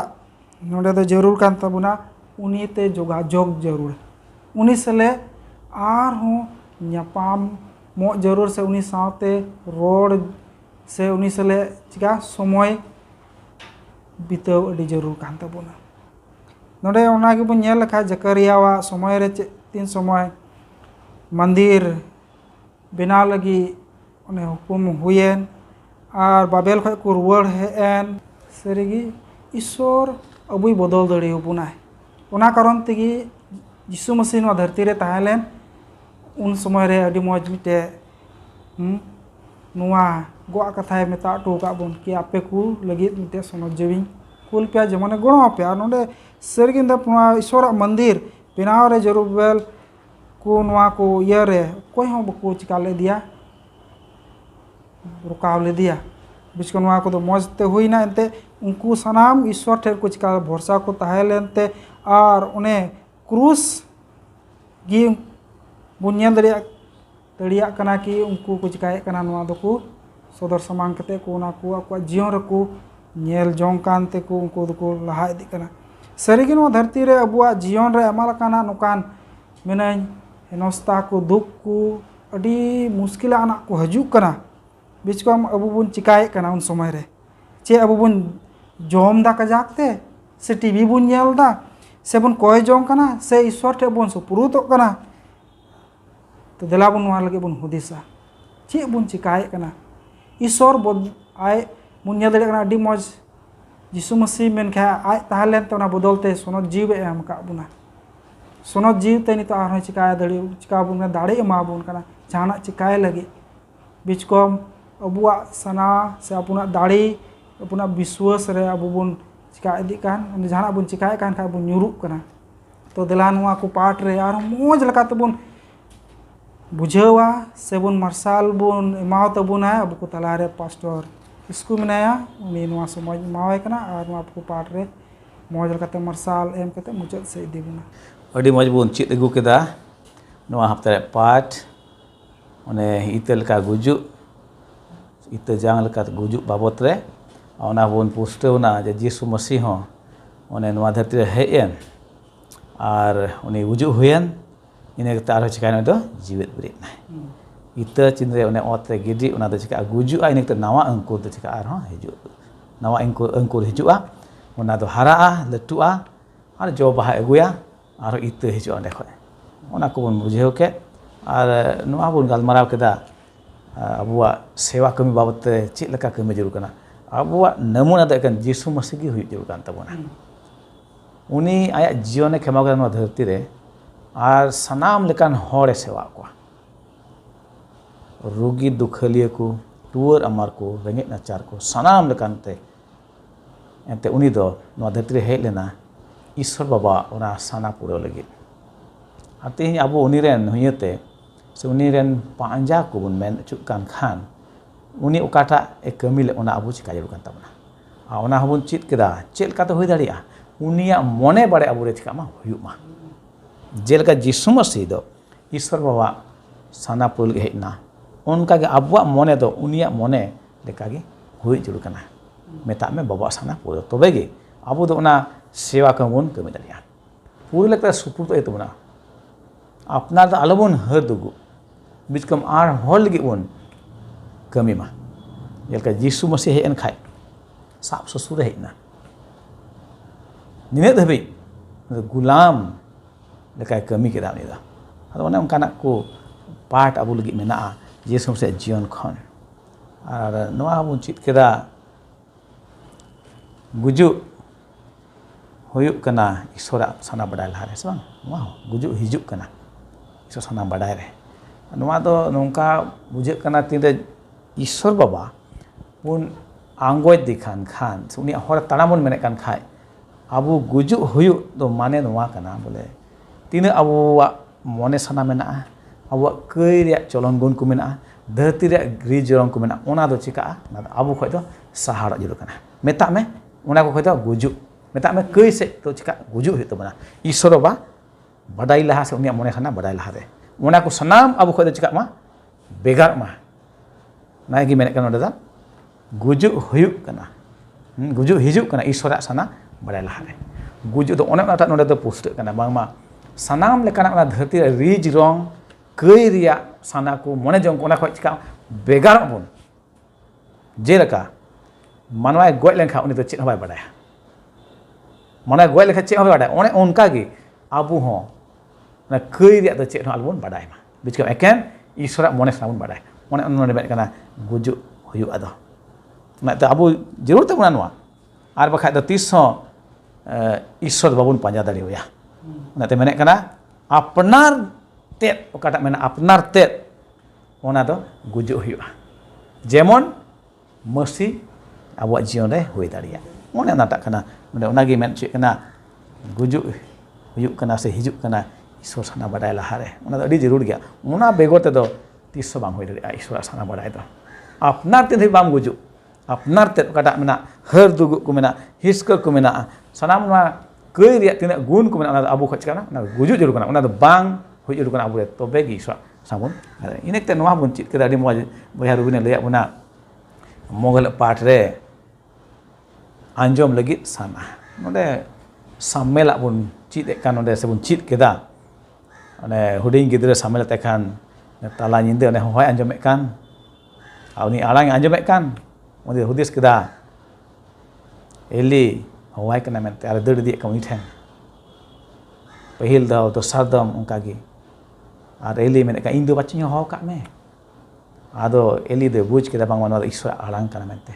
नोडे तो जरूर कान तबुना उनी ते जोगाजोग जरूर उनी सले आर हो न्यापाम मो जरूर से उनी साथे रोड से उनी सले चिका समय बिताव अडी जरूर कान तबुना नोडे ओना के बुन नेल लखा जकरियावा समय रे तीन समय मंदिर बिना लगी उन्हें हुकुम हुएन और बाबेल खय को रुवाड़ हेन सरीगी ईश्वर अबुई बदल दड़ी बुनाय उना कारण तेगी यीशु मसीह नवा धरती रे ताहेलेन उन समय रे अडी मौज मिटे नवा गोआ कथाय मेता टो का बुन कि आपे को लगी मिटे सोनो जीवी कुल पे जमने गणो पे नोडे सरीगी द ईश्वर मंदिर बिनाव रे जरूबेल को नवा को ये रे कोई हो बको चिका ले दिया रुकाव ले दिया बीच को नवा को तो मौज ते हुई ना एनते उनको सनाम ईश्वर ठेर को चिका भरोसा को ताहेलेनते और उन्हें क्रूस गी बुनियाद दड़िया कना कि उनको को चिकाए कना नवा दो को सदर समान कते को ना को आपको जीवन रको नेल जों कानते को उनको दो को लहा इदी कना सरीगी नवा धरती रे अबुआ जीवन रे अमाल काना नुकान मेनाई हेनस्ता को दुख को अडी मुश्किल आना को हजू कना बीच को हम अबु बुन चिकाए कना उन समय रे चे अबु बुन जोम दा कजाकते से टीवी बुन नेल दा से बुन कोय जों कना से ईश्वर ठे बुन सुपुरुत कना तो देला बुन वा लगे बुन हुदिसा चे बुन चिकाए कना ईश्वर बद आय बुन नेल दड़े कना अडी मौज यीशु मसीह मेन खा आय ताहलेन तो ना बदलते सोनो जीव एम का बुना सोनो जीव ते नितो आर चिकाय दड़ी चिका बुन दाड़े एमा बुन कना जाना चिकाय लगे बीच को अबुआ सना से अपना दाड़ी अपना विश्वास रे अबु बुन चिका इदी कान जहाना बुन चिकाय कान खा बुन न्यूरुक कना तो देला नवा को पाठ रे आर मौज लका तबुन बुझेवा से बुन मार्शल बुन एमाव तबुन है अबु को तला रे पास्टर इसको मनाया उनी नवा समझ मावे कना और नवा को पाठ रे मौज लका ते मार्शल एम कते मुचाद से इदी बुना अडी मौज बुन चित अगु केदा नवा हफ्ता रे पाठ उन्हें इतल का गुजु इत जांग लका गुजु बाबत रे ओना बुन पुस्टवना जे यीशु मसीह हो उन्हें नवा धरती रे हेन और उन्हें गुजु हुएन इने तार चिकाय दो जीवित बरित ना इत चिन रे उन्हें ओत रे गिडी उना दो चिका गुजु आ इने नवा अंकुर दो चिका आर हो हिजु नवा अंकुर हिजुआ उना दो हरा लटुआ और जो बाहा अगुया और इत हिजु ओंडे खय उना को बुन बुझेव के Ar noa bun galmarau keda abuwa sewa kami babat te cik leka kami jarur kana. Abuwa namun ada kan Yesus Masih gi huyuk jarur kan tabona. Uni ayat jione kemau kan noa dharti re ar sanam lekan hore sewa ko. Rugi dukhalia ko, tuar amar ko, rengit nacar ko, sanam lekan te. Ente uni do noa dharti re hej lena Ishwar Baba ona sana pura lagi. Artinya abu uni ren huyete se uni ren panja ko bun men cukkan khan. Uni ukata kami le ona abu cika jarur kan tabona. Ona habun cit keda cel kata hui daria. Unia mone bare abu re cika ma huyuk ma. Jelka Yesus Masih do Ishwar Baba sana pura lagi hejna. Unka ge abuak mone do unia mone lekagi huyuk jarur kana. Metak me Baba sana pura. Tobe ge abu do ona sewa kamun kami daria. Pura lekta supur to itu buna. Apnar do alabun her dugu. Biskam ar hol lagi un kami mah. Jelka Yesus Masih hejen khai. Sap sosure hejna. Ninet dhabi gulam lekai kami keda ni da. Ado ona ongkana ko part abu lagi mena Yesus Masih jion khon. Ar noa bun cit keda gujuk huyuk kena Ishwar sana badai lahare sebang. Wow, gujuk hijuk kena. Ishwar sana badai re. Noa do nongka bujek kena tinde Ishwar Baba pun anggoy dikhan khan. Uni hor tanamun menekan khai. Abu gujuk huyuk do mane noa kana bole. Tina abu mone sana mena abu kei ria colon gun ku mena dharti ria gri jorong ku mena ona do cika na abu khoi do sahara jarur kana. Metak me ona ko khoi do gujuk. Metak me kei se to cika gujuk huyuk tabana. Ishwar Baba badai laha se uni mone sana badai laha re. Ona ko sanam abu khoi do cika ma begar ma. Na gi menekan onda da gujuk huyuk kana. Gujuk hijuk kana Ishwar sana badai lahare. Gujuk do ona tak nonda do post kana bangma sanam lekana ona dharti rij rong kei ria sana ko mone jong ona khoi cika begar bun. Jelaka manwai goi lenkha uni do chet hobai badai. Manwai goi lekha chet hobai badai. One onka gi abu ho na kei ria do chet ho albun badai ma. Biskam eken Ishwar mone sana bun badai. One nonde bet kana gujuk huyuk ado. Na ta abu jarur ta noa. Ar bakhai do tis ho Ishwar babun panja dari ya. Nanti menek kana apnar tet okata mena apnar tet ona do gujuk huyuk. Jemon mesti abuak jion re hui daria. Ona natak kana ona gi men cik kana gujuk huyuk kana se hijuk kana Ishwar sana badai lahare. Ona do adi jarur gya. Ona begor te do tis bang hui daria Ishwar sana badai do. Apnar tet bam gujuk. Apnar tet okata mena her dugu ku mena hisker ku mena sanam ma kei ria tina gun ku mena ona abu khoi kana ona gujuk jarur kana ona do bang hui jarur kana abu re tobe gi Ishwar sabun. Inek te noa bun cit keda di mo boya rubine leyak buna mogal part re anjom lagi sana. Nonde samela bun cit kan nonde sebun cit keda. One huding gidra samela tekan tala nyinde one hoi anjom kan. Auni alang anjom kan. Onde hudis keda. Eli hoi kana mente ar dad di kauni then. Pahil dau to sardam ongka gi. Ar Eli menek ka indo bacanya ho kak me. Ado Eli de buj keda bang manwa Ishwar alang kana mente.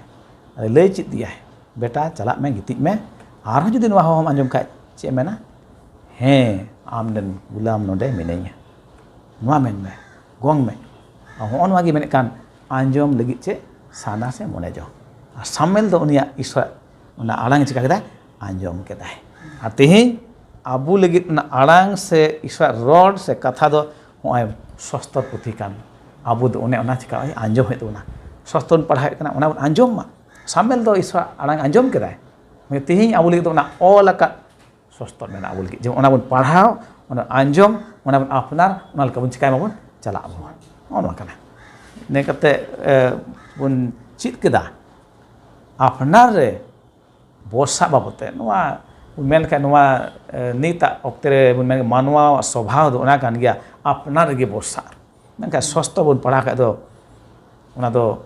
Ar lei cit dia. Beta chalak me gitik me. Arho judi noa hom anjom kai cik mena. He am dan gulam nonde menenya. Noa men me. Gong me. Hon wagi menek kan anjom lagi cik sana se mone jo. Samel do unia Ishwar ona alang cika keda anjom keda. Artinya abu lagi na alang se Ishwar rod se katha do hoai swastor puthikan. Abu do ona cika anjom hetu na. Swastor padhai kana ona anjom ma. Samel do Ishwar alang anjom keda. Tihi abu lagi do na olakat swastor mena abu lagi. Jem ona bun padhau ona anjom ona bun apnar ona kabun cikai mabun cala abu. Ona kana. Ne kate bun cit keda. Apnar re bosa babote noa men kan noa nita oktere bun men manwa स्वभाव do ona kan gya apnar ge bosa. Men ka swasto bun padha ka do ona do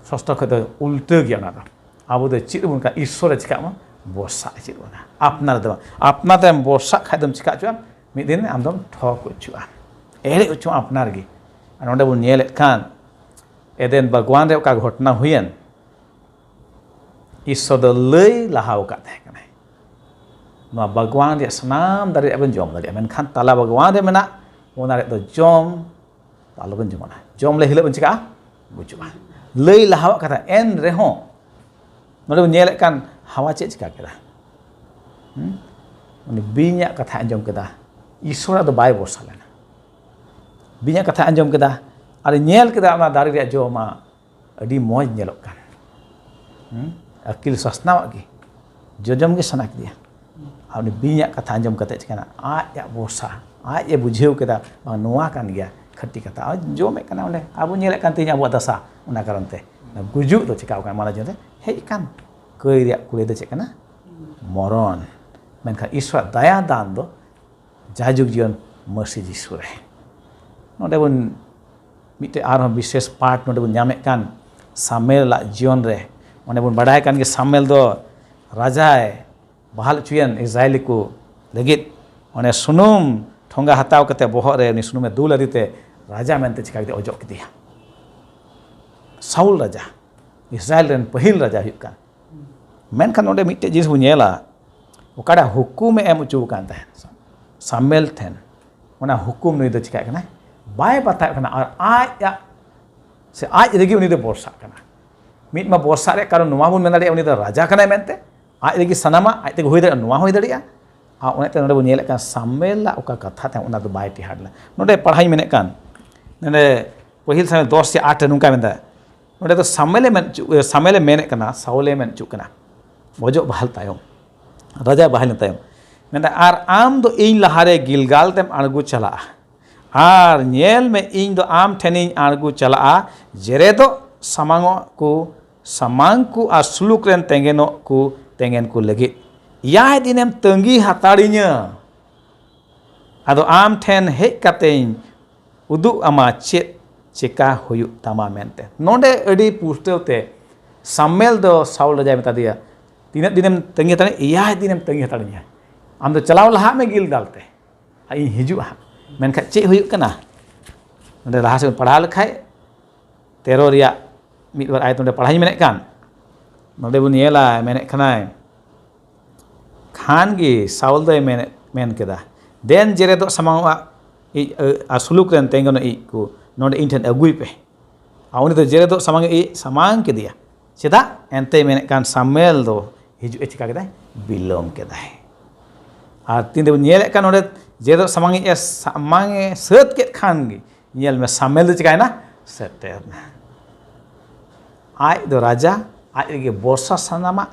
swasto ka do ulte gya na do. Abu de cit bun ka Ishwar cika ma bosa cit ona. Apnar do apnar dem bosa kha dam cika chuan mi din am dom thok chu. ᱮᱲᱮ ᱚᱪᱚᱜ ᱟᱯᱱᱟᱨ ᱜᱮ ᱟᱨ ᱱᱚᱰᱮ ᱵᱚᱱ ᱧᱮᱞᱮᱫ ᱠᱷᱟᱱ ᱮᱫᱮᱱ ᱵᱟᱜᱣᱟᱱ ᱨᱮ ᱚᱠᱟ ᱜᱷᱚᱴᱚᱱᱟ ᱦᱩᱭᱮᱱ ᱤᱥᱥᱚᱨ ᱫᱚ ᱞᱟᱹᱭ ᱞᱟᱦᱟᱣ ᱟᱠᱟᱫ ᱛᱟᱦᱮᱸ ᱠᱟᱱᱟᱭ ᱱᱚᱣᱟ ᱵᱟᱜᱣᱟᱱ ᱨᱮᱭᱟᱜ ᱥᱟᱱᱟᱢ ᱫᱟᱨᱮ ᱨᱮᱭᱟᱜ ᱵᱚᱱ ᱡᱚᱢ ᱫᱟᱲᱮᱭᱟᱜᱼᱟ ᱢᱮᱱᱠᱷᱟन ᱛᱟᱞᱟ ᱵᱟᱜᱣᱟᱱ ᱨᱮ ᱢᱮᱱᱟᱜ ᱚᱱᱟ ᱨᱮᱭᱟᱜ ᱫᱚ ᱡᱚᱢ ᱟᱞᱚᱵᱚᱱ ᱡᱚᱢᱟ ᱡᱚᱢ ᱞᱮ ᱦᱤᱞᱳᱜ ᱵᱚᱱ ᱪᱤᱠᱟᱹᱜᱼᱟ ᱜᱩᱡᱩᱜᱼᱟ ᱞᱟᱹᱭ ᱞᱟᱦᱟᱣᱟᱜ ᱠᱟᱛᱷᱟ ᱮᱱ ᱨᱮᱦᱚᱸ ᱱᱚᱰᱮ ᱵᱚᱱ ᱧᱮᱞᱮᱫ ᱠᱟᱱ ᱦᱟᱣᱟ ᱪᱮᱫ ᱪᱤᱠᱟ ᱠᱮᱫᱟ उनी बिᱧᱟᱜ ᱠᱟᱛᱷᱟ आंजम केदा ईश्वराᱜ ᱫᱚ ᱵᱟᱭ ᱵᱚᱨᱥᱟ ᱞᱮᱱᱟ बिᱧᱟᱜ ᱠᱟᱛᱷᱟ आंजम केदा ᱟᱨ ᱧᱮᱞ केदा ᱚᱱᱟ ᱫᱟᱨᱮ ᱨᱮᱭᱟᱜ ᱡᱚ ᱢᱟ ᱟᱹᱰᱤ ᱢᱚᱡᱽ ᱧᱮᱞᱚᱜ ᱠᱟᱱ ᱟᱹᱠᱤᱞ ᱥᱟᱥᱱᱟᱣᱟᱜ ᱜᱮ ᱡᱚᱡᱚᱢ ᱜᱮ ᱥᱟᱱᱟ ᱠᱮᱫᱮᱭᱟ ᱟᱨ ᱩᱱᱤ ᱵᱤᱧᱟᱜ ᱠᱟᱛᱷᱟ आंजम ᱠᱟᱛᱮ ᱪᱤᱠᱟᱹᱱᱟ ᱟᱡᱟᱜ ᱵᱚᱨᱥᱟ ᱟᱡ ᱮ ᱵᱩᱡᱷᱟᱹᱣ ᱠᱮᱫᱟ ᱵᱟᱝ ᱱᱚᱣᱟ ᱠᱟᱱ ᱜᱮᱭᱟ ᱠᱷᱟᱹᱴᱤ ᱠᱟᱛᱷᱟ ᱟᱨ ᱡᱚᱢᱮᱫ ᱠᱟᱱᱟ ᱚᱸᱰᱮ ᱟᱵᱚ ᱧᱮᱞᱮᱫ ᱠᱟᱱ ᱛᱮᱦᱮᱧ ᱟᱵᱚᱣᱟᱜ ᱫᱟᱥᱟ ᱚᱱᱟ ᱠᱟᱨᱚᱱ ᱛᱮ ᱜᱩᱡᱩᱜ ᱫᱚ ᱪᱤᱠᱟᱹᱣ ᱠᱟᱱᱟ ᱢᱟᱱᱟ ᱡᱚᱱ ᱨᱮ ᱦᱮᱡ ᱠᱟᱱ ᱠᱟᱹᱭ ᱨᱮᱭᱟᱜ ᱠᱩᱲᱟᱹᱭ ᱫᱚ ᱪᱮᱫ ᱠᱟᱱᱟ ᱢᱚᱨᱚᱱ ᱢᱮᱱᱠᱷᱟन ईश्वर दया दान दो जायजुग जीवन मर्सी जीसु रे नोडे बन मिटे आरो विशेष पाठ नोडे बन ᱧᱟᱢᱮᱫ ᱠᱟᱱ सामेल जीवन रे ओने बन बाडाय कान गे सामेल दो राजाय बहाल चुयन इस्राएली को लगित ओने सुनुम ठोंगा हताव कते बोहर रे उनी सुनुमे दुल अदिते राजा मेनते चिका कते अजो किदिया साउल राजा इस्राएल रेन पहिल राजा हुयुग कान मेनखान नोडे मिटे जिनिस बन ñela ओकाडा हुकुम एम उचू कान तहन सामेल थेन ओना हुकुम नुई दो चिका कना बाय बता कना और आज से आज रेगी उनी दो बर्षा कना मिट मा बर्षा रे कारण नोवा बुन मेन दाड़िया उनी दो राजा कना मेनते आज रेगी सनामा आज ते होय दाड़िया नोवा होय दाड़िया आ ओनेते नोडे बुन नेले कान सामेल ला ओका कथा ते ओना दो बाय टिहाडला नोडे पढ़ाई मेने कान नोडे पहिल सामेल 10 से 8 नुका मेनदा नोडे दो सामेले मेने कना साउले मेन चु कना बजो बहाल तायम राजा बहाल तायम मेंदा आर आम दो इन लहारे गिलगाल तेम आड़गु चला आर ñel में इन दो आम ठेनिन आड़गु चला जेरे दो समांग को आ सुलुक रेन तेंगेन को लगी याय दिनेम तंगी हताड़िया आदो आम ठेन हेज कातेन उदु आमा चेत चिका हुयु तामा मेनते नोडे अडी पुष्टवते सामेल दो साउल राजा मेता दिया तीन दिनेम तंगी हताड़े याय दिनेम तंगी हताड़िया आम दो चलाव लहा में गिल डालते इन हिजुआ मेनखा चे हुयुग कना नोडे लहा से पढ़ा लखाय 13 रिया मिद बार आयत नोडे पढ़ाई मेने कान नोडे बुन येला मेने खनाय खान गी साउल दो मेन केदा देन जेरे दो समांगवा इ असुलुक रेन तेंगनो इ को नोडे इन ठेन अगुई पे आ उनी दो जेरे दो समांग इ समांग के दिया चेदा एंते मेने कान सामेल दो हिजु ए चिका केदा बिलोम केदा और तीन देव ñel kan ode jedo samange set ket khan gi ñel me samel do चिकायना सेटेरना आज दो राजा आज रेगे बर्षा सानामा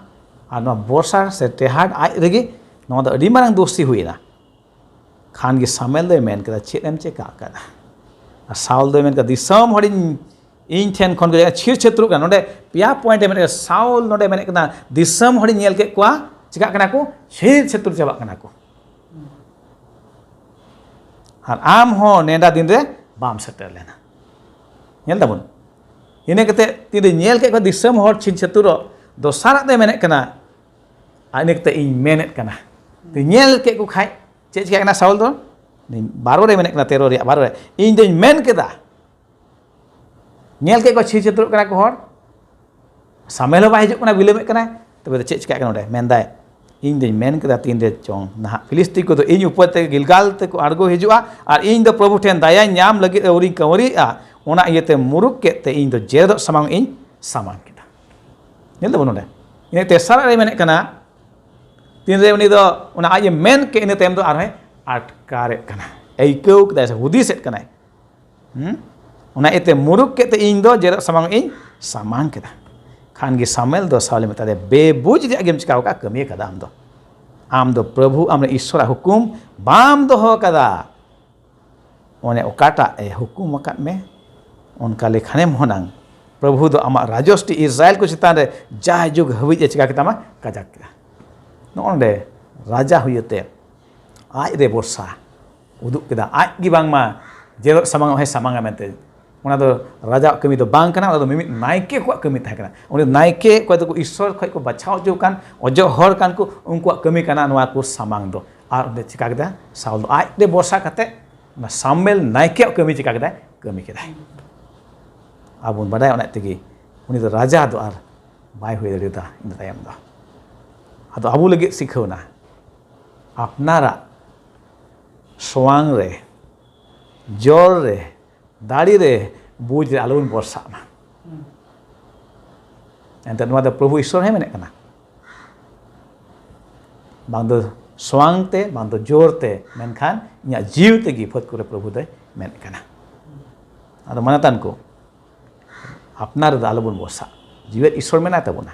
और नवा बर्षा से टेहाड आज रेगे नवा दो अडी मारंग दोस्ती हुईना खान गे सामेल दो मेन केदा चेद एम चेका कदा और साउल दो मेन का दिसम हडिन इन ठेन खन गे छिर छेत्रु का नोडे पिया पॉइंट मेन साउल नोडे मेन केदा दिसम हडिन ñel के कुआ चिका कना को छिर छेत्रु चबा कना को और आम हो नेडा दिन रे बाम सेटर लेना ñel dabun ine kate tide ñel ke ko disam hor chin cheturo dosara te menek kana ane kate in menet kana te ñel ke ko khai che che kana saul do ni baro re menek kana tero ria baro re in de men keda ñel ke ko chin cheturo kana ko hor samelo ba hijuk kana bilemek kana tebe che che kana ode mendai इन दिन मेन कदा तीन दे चोंग ना फिलिस्ती को तो इन ऊपर ते गिलगाल ते को आड़गो हिजुआ और इन दो प्रभु ठेन दया ᱧᱟᱢ लगी औरी कंवरी ओना इयते मुरुक के ते इन दो जेदो समांग इन सामान किदा नेल दो नोडे इने ते सारा रे मेने कना तीन रे उनी दो ओना आय मेन के इन तेम दो आर है अटकारे कना एइकौ कदा से हुदिसेट कना ओना इते मुरुक के ते इन दो जेदो समांग इन सामान किदा खान गे सामेल दो साले में तादे बेबुज रे गेम चिकाव का कमी कदा आम दो प्रभु आमने ईश्वर हुकुम बाम दो हो कदा ओने ओकाटा ए हुकुम मकत में उनका लेखाने मोहनांग प्रभु दो आमा राजोष्टी इस्राएल को चितान रे जाय जुग हवि चिका केतामा काजाक केदा नोंडे राजा हुयते आज रे बर्षा उदुक केदा आज गी बांगमा जेरो सामांग है सामांगा मेनते ओना दो राजा कमी दो बांग कना ओना दो मिमित नायके को कमी था कना ओने नायके को तो ईश्वर खय को बचाव जो कान अजो हर कान को उनको कमी कना नवा को सामांग दो और दे चिका केदा साउल आज दे बर्षा कते ᱚᱱᱟ ᱥᱟᱢᱢᱮᱞ ᱱᱟᱭᱠᱮᱭᱟᱜ ᱠᱟᱹᱢᱤ ᱪᱤᱠᱟ ᱠᱮᱫᱟᱭ ᱠᱟᱹᱢᱤ ᱠᱮᱫᱟᱭ ᱟᱵᱚ ᱵᱚᱱ ᱵᱟᱰᱟᱭᱟ ᱚᱱᱟ ᱛᱮᱜᱮ उनी दो राजा दो आर बाय हुई दाड़ेदा इन तायम दो आदो आबू लगे सिखावना अपनारा सोवांग रे जोर रे दाड़ी रे बुझ रे आलोन बरसा मा एंते नवा दो प्रभु ईश्वर है मेने कना बांग दो सोवांग ते बांग दो जोर ते मेनखान इया जीव तेगी फत करे प्रभु दे मेन कना आदो मानतान को अपनार दा आलोबन बरसा जीवेत ईश्वर मेना ताबोना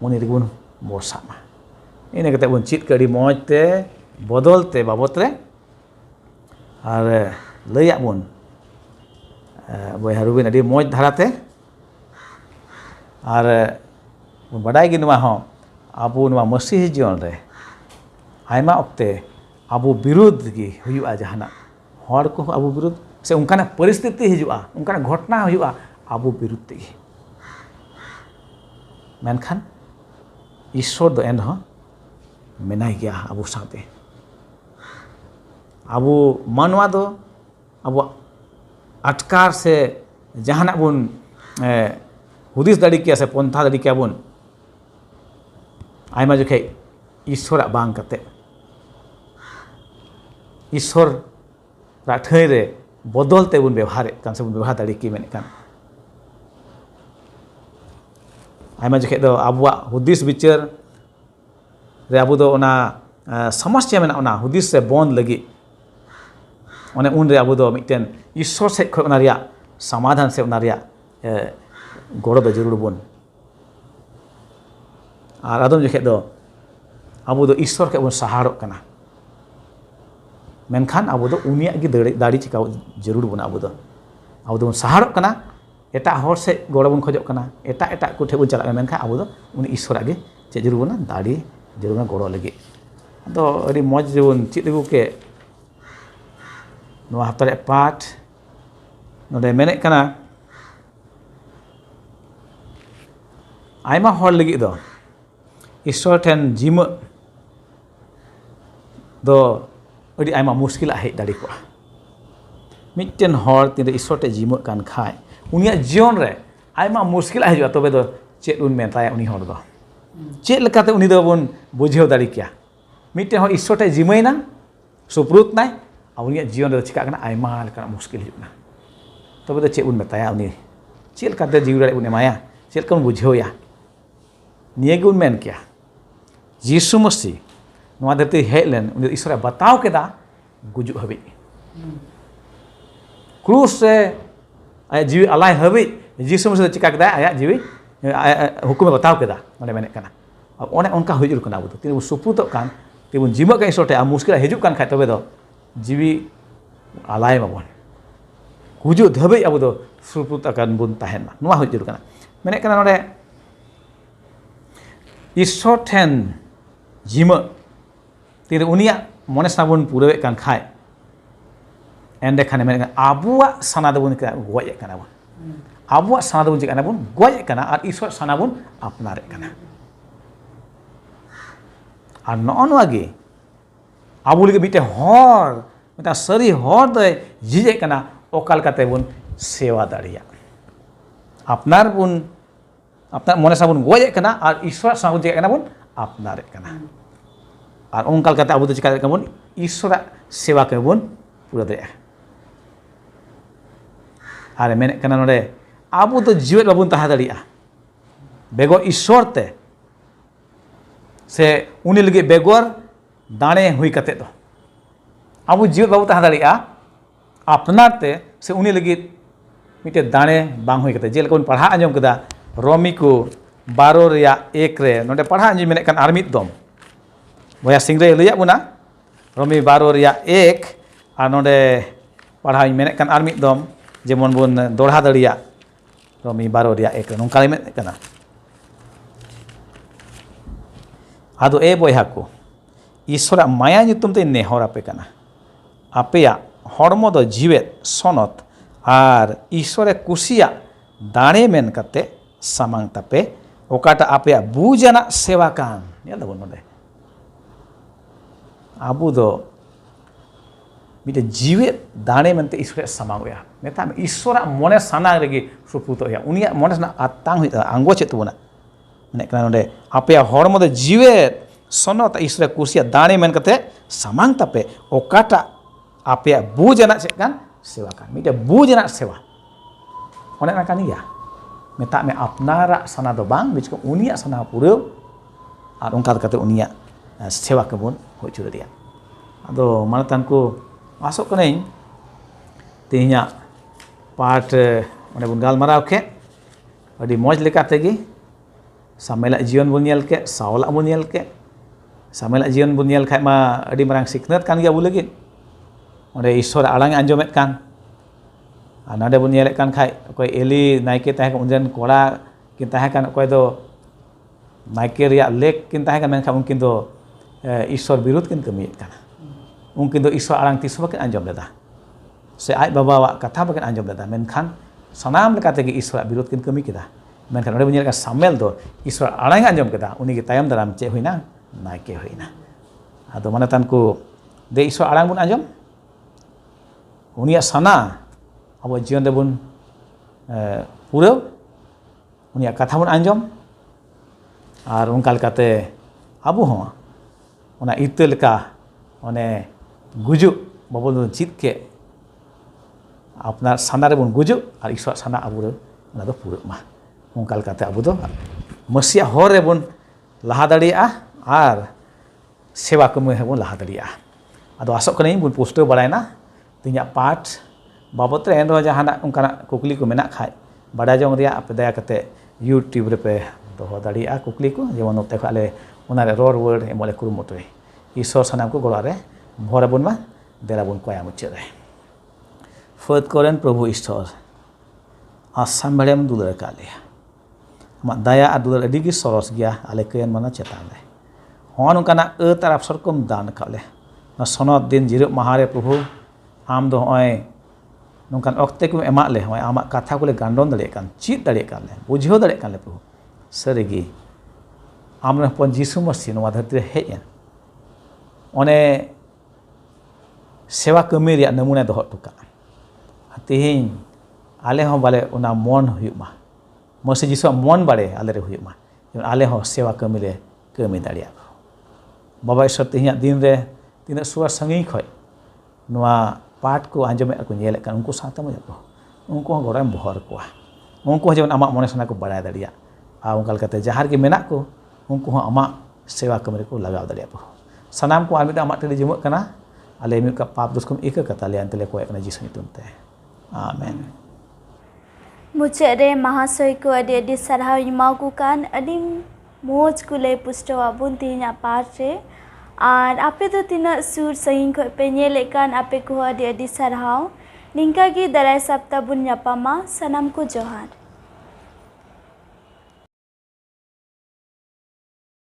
उनी रेबन बरसा मा इन कते बन चित कड़ी मौज ते बदल ते बाबत रे और लैया बन बयहा रुबिन अडी मौज धाराते और बाडाय गे नवा हो आबो नवा मसीह जीवन रे आयमा अक्ते आबो विरोध गे हुयुआ जहाना हर को आबो विरोध से उनकाना परिस्थिति हिजुआ उनकाना घटना हुयुआ आबो विरुद्ध तेगे मेनखान ईश्वर दो एनहो मेनाय गया आबो साथे आबो मानवा दो आबो अटकार से जहाना बुन हुदिस दाड़ी किया से पंथा दाड़ी किया बुन आयमा जोखे ईश्वर बांग कते ईश्वर राठै रे बदलते बुन व्यवहार कान से बुन व्यवहार दाड़ी की मेन कान आयमा जोखे दो आबुआ हुदिस बिचार रे आबु दो ओना समस्या मेना ओना हुदिस से बंद लगी ओने उन रे आबु दो मिटेन ईश्वर से खय ओना रिया समाधान से ओना रिया गड़ो दो जरूर बन और आदम जोखे दो आबु दो ईश्वर के बन सहारोग कना मेनखान आबु दो उनिया गी दाड़ी चिका जरूर बन आबु दो बन सहारोग कना एटा हर से गड़ो बन खोजोग कना एटा एटा को ठे बन चला मेनखान आबु दो उनी ईश्वर गे चे जरूर बन दाड़ी जरूर बन गड़ो लगे तो अड़ी मौज जबन चित अगु के नवा हफ्ता रे पाठ नोडे मेने कना आयमा हर लगी दो ईश्वर ठेन जिमा दो अड़ी आयमा मुश्किल हेज दाड़ी को मिटेन हर तीन ईश्वर टे जिमा कान खाय उनिया जीवन रे आयमा मुश्किल हेजुआ तबे दो चेद उन मेनताय उनी हर दो चेद लेकाते उनी दो बन बुझेव दाड़ी किया मिटेन हर ईश्वर टे जिमायना सुप्रुत नाय और उनिया जीवन रे चिका कना आयमा लेका मुश्किल हिजुना तबे दो चेद उन मेताया उनी चेद लेकाते जीव रे उन एमाया चेद कम बुझेवया निये गुन मेन किया यीशु मसीह नवा धरती हेज लेन उनी ईश्वर बताव केदा गुजुग हबी क्रूस से आया जीवी अलाय हबी यीशु मसीह चिका केदा आया जीवी हुकुम बताव केदा नोडे मेने कना ओने उनका हुजुर कना आबो तीन सुपुतो कान तीन जीवा का ईश्वर टे आ मुश्किल हिजुग कान खाय तबे दो जीवी अलाय माबन गुजुग धबे आबो दो सुपुत कान बुन ताहेन मा नवा हुजुर कना मेने कना नोडे ईश्वर ठेन जिमा तीन उनिया मने साबन पुरवे कान खाय एंडे खाने मेने आबुआ साना दबुन का गय कना बन आबुआ साना दबुन चिकाना बन गय कना और ईश्वर साना बन अपनारे कना और नॉनवा गे आबु लगे मिटे हर मिटा सरी हर दे जिजे कना ओकाल काते बन सेवा दाड़िया अपनार बन अपना मने साबुन गय कना और ईश्वर साबुन चिका कना बन अपनारे कना और ओंकाल काते आबु दो चिका कना बन ईश्वर सेवा के बन पूरा दे आरे मेने कना नोडे आबु तो जीवित बाबुन ताहा दाड़िया बेगोर ईश्वर ते से उनी लगे बेगोर दाणे हुई कते दो आबु जीवित बाबु ताहा दाड़िया अपनार ते से उनी लगे मिटे दाणे बांग हुई कते जेलका बन पढ़ा आंजम कदा रोमी को 12 रिया 1 रे नोडे पढ़ा आंजम मेने कन आर मिद दम बया सिंगरे लैया बुना रोमी 12 रिया 1 और नोडे पढ़ा मेने कन आर मिद दम जेमन बन दोढ़ा दाड़िया रोमी 12 रिया 1 नोंका मेने कना आदो ए बयहा को ईश्वर माया नितुम ते नेहर आपे कना आपेया हड़मो दो जीवेत सनत और ईश्वर कुसिया दाणे मेन कते सामांग तापे ओकाटा आपेया बुजना सेवा कान नेल दबो नोडे आबु दो ᱢᱤᱫᱴᱮᱱ ᱡᱤᱣᱮᱫ ᱫᱟᱲᱮ ᱢᱮᱱᱛᱮ ᱤᱥᱥᱚᱨᱮ ᱥᱟᱢᱟᱝ ᱮᱜᱼᱟ ᱢᱮᱛᱟᱜ ᱢᱮ ᱤᱥᱥᱚᱨᱟᱜ ᱢᱚᱱᱮ ᱥᱟᱱᱟ ᱨᱮᱜᱮ ᱥᱩᱯᱨᱩᱛᱚᱜ ᱦᱩᱭᱩᱜᱼᱟ ᱩᱱᱤᱭᱟᱜ ᱢᱚᱱᱮ ᱥᱟᱱᱟ ᱟᱛᱟᱝ ᱦᱩᱭᱩᱜᱼᱟ ᱟᱸᱜᱚᱪ ᱦᱩᱭᱩᱜ ᱛᱟᱵᱚᱱᱟ ᱢᱮᱱᱮᱫ ᱠᱟᱱᱟ ᱱᱚᱰᱮ ᱟᱯᱮᱭᱟᱜ ᱦᱚᱲᱢᱚ ᱫᱚ ᱡᱤᱣᱮᱫ ᱥᱚᱱᱚᱛ ᱤᱥᱥᱚᱨᱮ ᱠᱩᱥᱤᱭᱟᱜ ᱫᱟᱲᱮ ᱢᱮᱱ ᱠᱟᱛᱮ ᱥᱟᱢᱟᱝ ᱛᱟᱯᱮ ᱚᱠᱟᱴᱟᱜ ᱟᱯᱮᱭᱟᱜ ᱵᱩᱡᱽ ᱟᱱᱟᱜ ᱪᱮᱫ ᱠᱟᱱ ᱥᱮᱣᱟ ᱠᱟᱱ ᱢᱤᱫᱴᱮᱱ ᱵᱩᱡᱽ ᱟᱱᱟᱜ ᱥᱮᱣᱟ ᱚᱱᱮ ᱚᱱᱟ ᱠᱟᱱ ᱜᱮᱭᱟ ᱢᱮᱛᱟᱜ ᱢᱮ ᱟᱯᱱᱟᱨᱟᱜ ᱥᱟᱱᱟ ᱫᱚ ᱵᱟᱝ ᱵᱤᱪᱠᱚ ᱩᱱᱤᱭᱟᱜ ᱥᱟᱱᱟ ᱯᱩᱨᱟᱹᱣ ᱟᱨ ᱚᱱᱠᱟ ᱠᱟᱛᱮ ᱩᱱᱤᱭᱟᱜ ᱥᱮᱣᱟ ᱠᱚᱵᱚᱱ ᱦᱩᱭ ᱦᱚᱪᱚ ᱫᱟᱲᱮᱭᱟᱜᱼᱟ ᱟᱫᱚ ᱢᱟᱱᱚᱛᱟᱱ ᱠᱚ ᱟᱥᱚᱜ ᱠᱟᱹᱱᱟᱹᱧ ᱛᱮᱦᱮᱧᱟᱜ ᱯᱟᱴ ᱚᱸᱰᱮ ᱵᱚᱱ ᱜᱟᱞᱢᱟᱨᱟᱣ ᱠᱮᱫ ᱟᱹᱰᱤ ᱢᱚᱡᱽ ᱞᱮᱠᱟ ᱛᱮᱜᱮ ᱥᱟᱢᱮᱞᱟᱜ ᱡᱤᱭᱚᱱ ᱵᱚᱱ ᱧᱮᱞ ᱠᱮᱫ ᱥᱟᱣᱞᱟᱜ ᱵᱚᱱ ᱧᱮᱞ ᱠᱮᱫ ᱥᱟᱢᱮᱞᱟᱜ ᱡᱤᱭᱚᱱ ᱵᱚᱱ ᱧᱮᱞ ᱠᱷᱟᱡ ᱢᱟ ᱟᱹᱰᱤ ᱢᱟᱨᱟᱝ ᱥᱤᱠᱷᱱᱟᱹᱛ ᱠᱟᱱ ᱜᱮᱭᱟ ᱟᱵᱚ ᱞᱟᱹᱜᱤᱫ ᱚᱸᱰे ᱤᱥᱥᱚᱨ ᱟᱲᱟᱝ ᱟᱸᱡᱚᱢᱮᱫ ᱠᱟᱱ ᱟᱨ ᱱᱚᱰᱮ ᱵᱚᱱ ᱧᱮᱞᱮᱫ ᱠᱟᱱ ᱠᱷᱟᱡ ᱚᱠᱚᱭ ᱮᱞᱤ ᱱᱟᱭᱠᱮ ᱛᱟᱦᱮᱸ ᱠᱟᱱ ᱩᱱᱨᱮᱱ ᱠᱚᱲᱟ ᱠᱤᱱ ᱛᱟᱦᱮᱸ ᱠᱟᱱ ᱚᱠᱚᱭ ᱫᱚ ᱱᱟᱭᱠᱮ ᱨᱮᱭᱟᱜ ᱞᱮᱠ ᱠᱤᱱ ᱛᱟᱦᱮᱸ ᱠᱟᱱᱟ ᱢᱮᱱᱠᱷᱟᱱ ᱩᱱᱠᱤᱱ ᱫᱚ ᱤᱥᱥᱚᱨ ᱵᱤᱨᱩᱫᱽ ᱠᱤᱱ ᱠᱟᱹᱢᱤᱭᱮᱫ ᱠᱟᱱᱟ उनकिन दो ईश्वर आड़ांग तीस बाकिन आंजम लेदा से आज बाबा कथा बाकिन आंजम लेदा मेनखान सनाम लेकाते गे ईश्वर विरोध किन कमी केदा मेनखान ओडे बनिया सामेल दो ईश्वर आड़ांग आंजम केदा उनी के तायम दाराम चे होइना नायके होइना आदो माने तान को दे ईश्वर आड़ांग बुन आंजम उनिया सना अब जीवन दे बुन पुरो उनिया कथा बुन आंजम और उनका लेकाते आबो हो ओना इते लेका ओने गुजुक बाबन चित के अपना साना रे बन गुजुक और ईश्वर साना आबो ओना दो पुरो मा उनका लेकाते आबो दो मसिया हर रे बन लहा दाड़िया और सेवा कमी हेबन लहा दाड़िया आदो आसो कने बन पोस्टर बाड़ायना तिया पाठ बाबत रे एनो जहाना उनका कुकली को मेना खाय बाड़ा जंग रिया आपे दया कते यूट्यूब रे पे दोहो दाड़िया कुकली को जेमन नोते खाले ओना रे रोड वर्ड एमले कुरुमुटोय ईश्वर सानाम को गड़ा रे भर बन मा देला बन कोया मुचे रे फद करें प्रभु ईश्वर आसाम बड़ेम दुलर काले मा दया आ दुलर अडी गी सरस गया आले केन मना चेतान रे हन उनकाना अ तरफ सरकम दान खाले ना सनद दिन जिरो महारे प्रभु आम दो होय नोंकान अक्ते को एमा ले होय आमा कथा को ले गांडोन दड़े कान चित दड़े कान ले बुझियो दड़े कान ले प्रभु सरेगी आमने पन जीसु मसीह नवा धरती रे हेज ओने सेवा कमी रे नमूना दोह टुका तेहें आले हो बाले उना मन हुयुमा मसीह जीसु मन बाड़े आले रे हुयुमा आले हो सेवा कमी रे कमी दाड़िया बाबा ईश्वर तेहें दिन रे तीना सुवार संगी खय नवा पाठ को आंजमे को नेले कान उनको साथ में को उनको गड़ाम भर कोआ उनको जेवन आमा मने सना को बड़ाय दाड़िया आ उनका लकाते जहार के मेना को उनको आमा सेवा कमी को लगाव दाड़िया सनाम को आमिदा आमा टेली जमक कना आले मिक का पाप दुष्कम एक कताले अंतले को एकना जीसु नितुम ते आमेन मुझे रे महाशय को अडी अडी सरहाव इमाव को कान अडी मोज को ले पुष्टवा बुन तीना पाठ रे और आपे तो तीना सुर सही को पे नेले कान आपे को अडी अडी सरहाव निंका की दराय सप्ताह बुन यापामा सनाम को जोहार।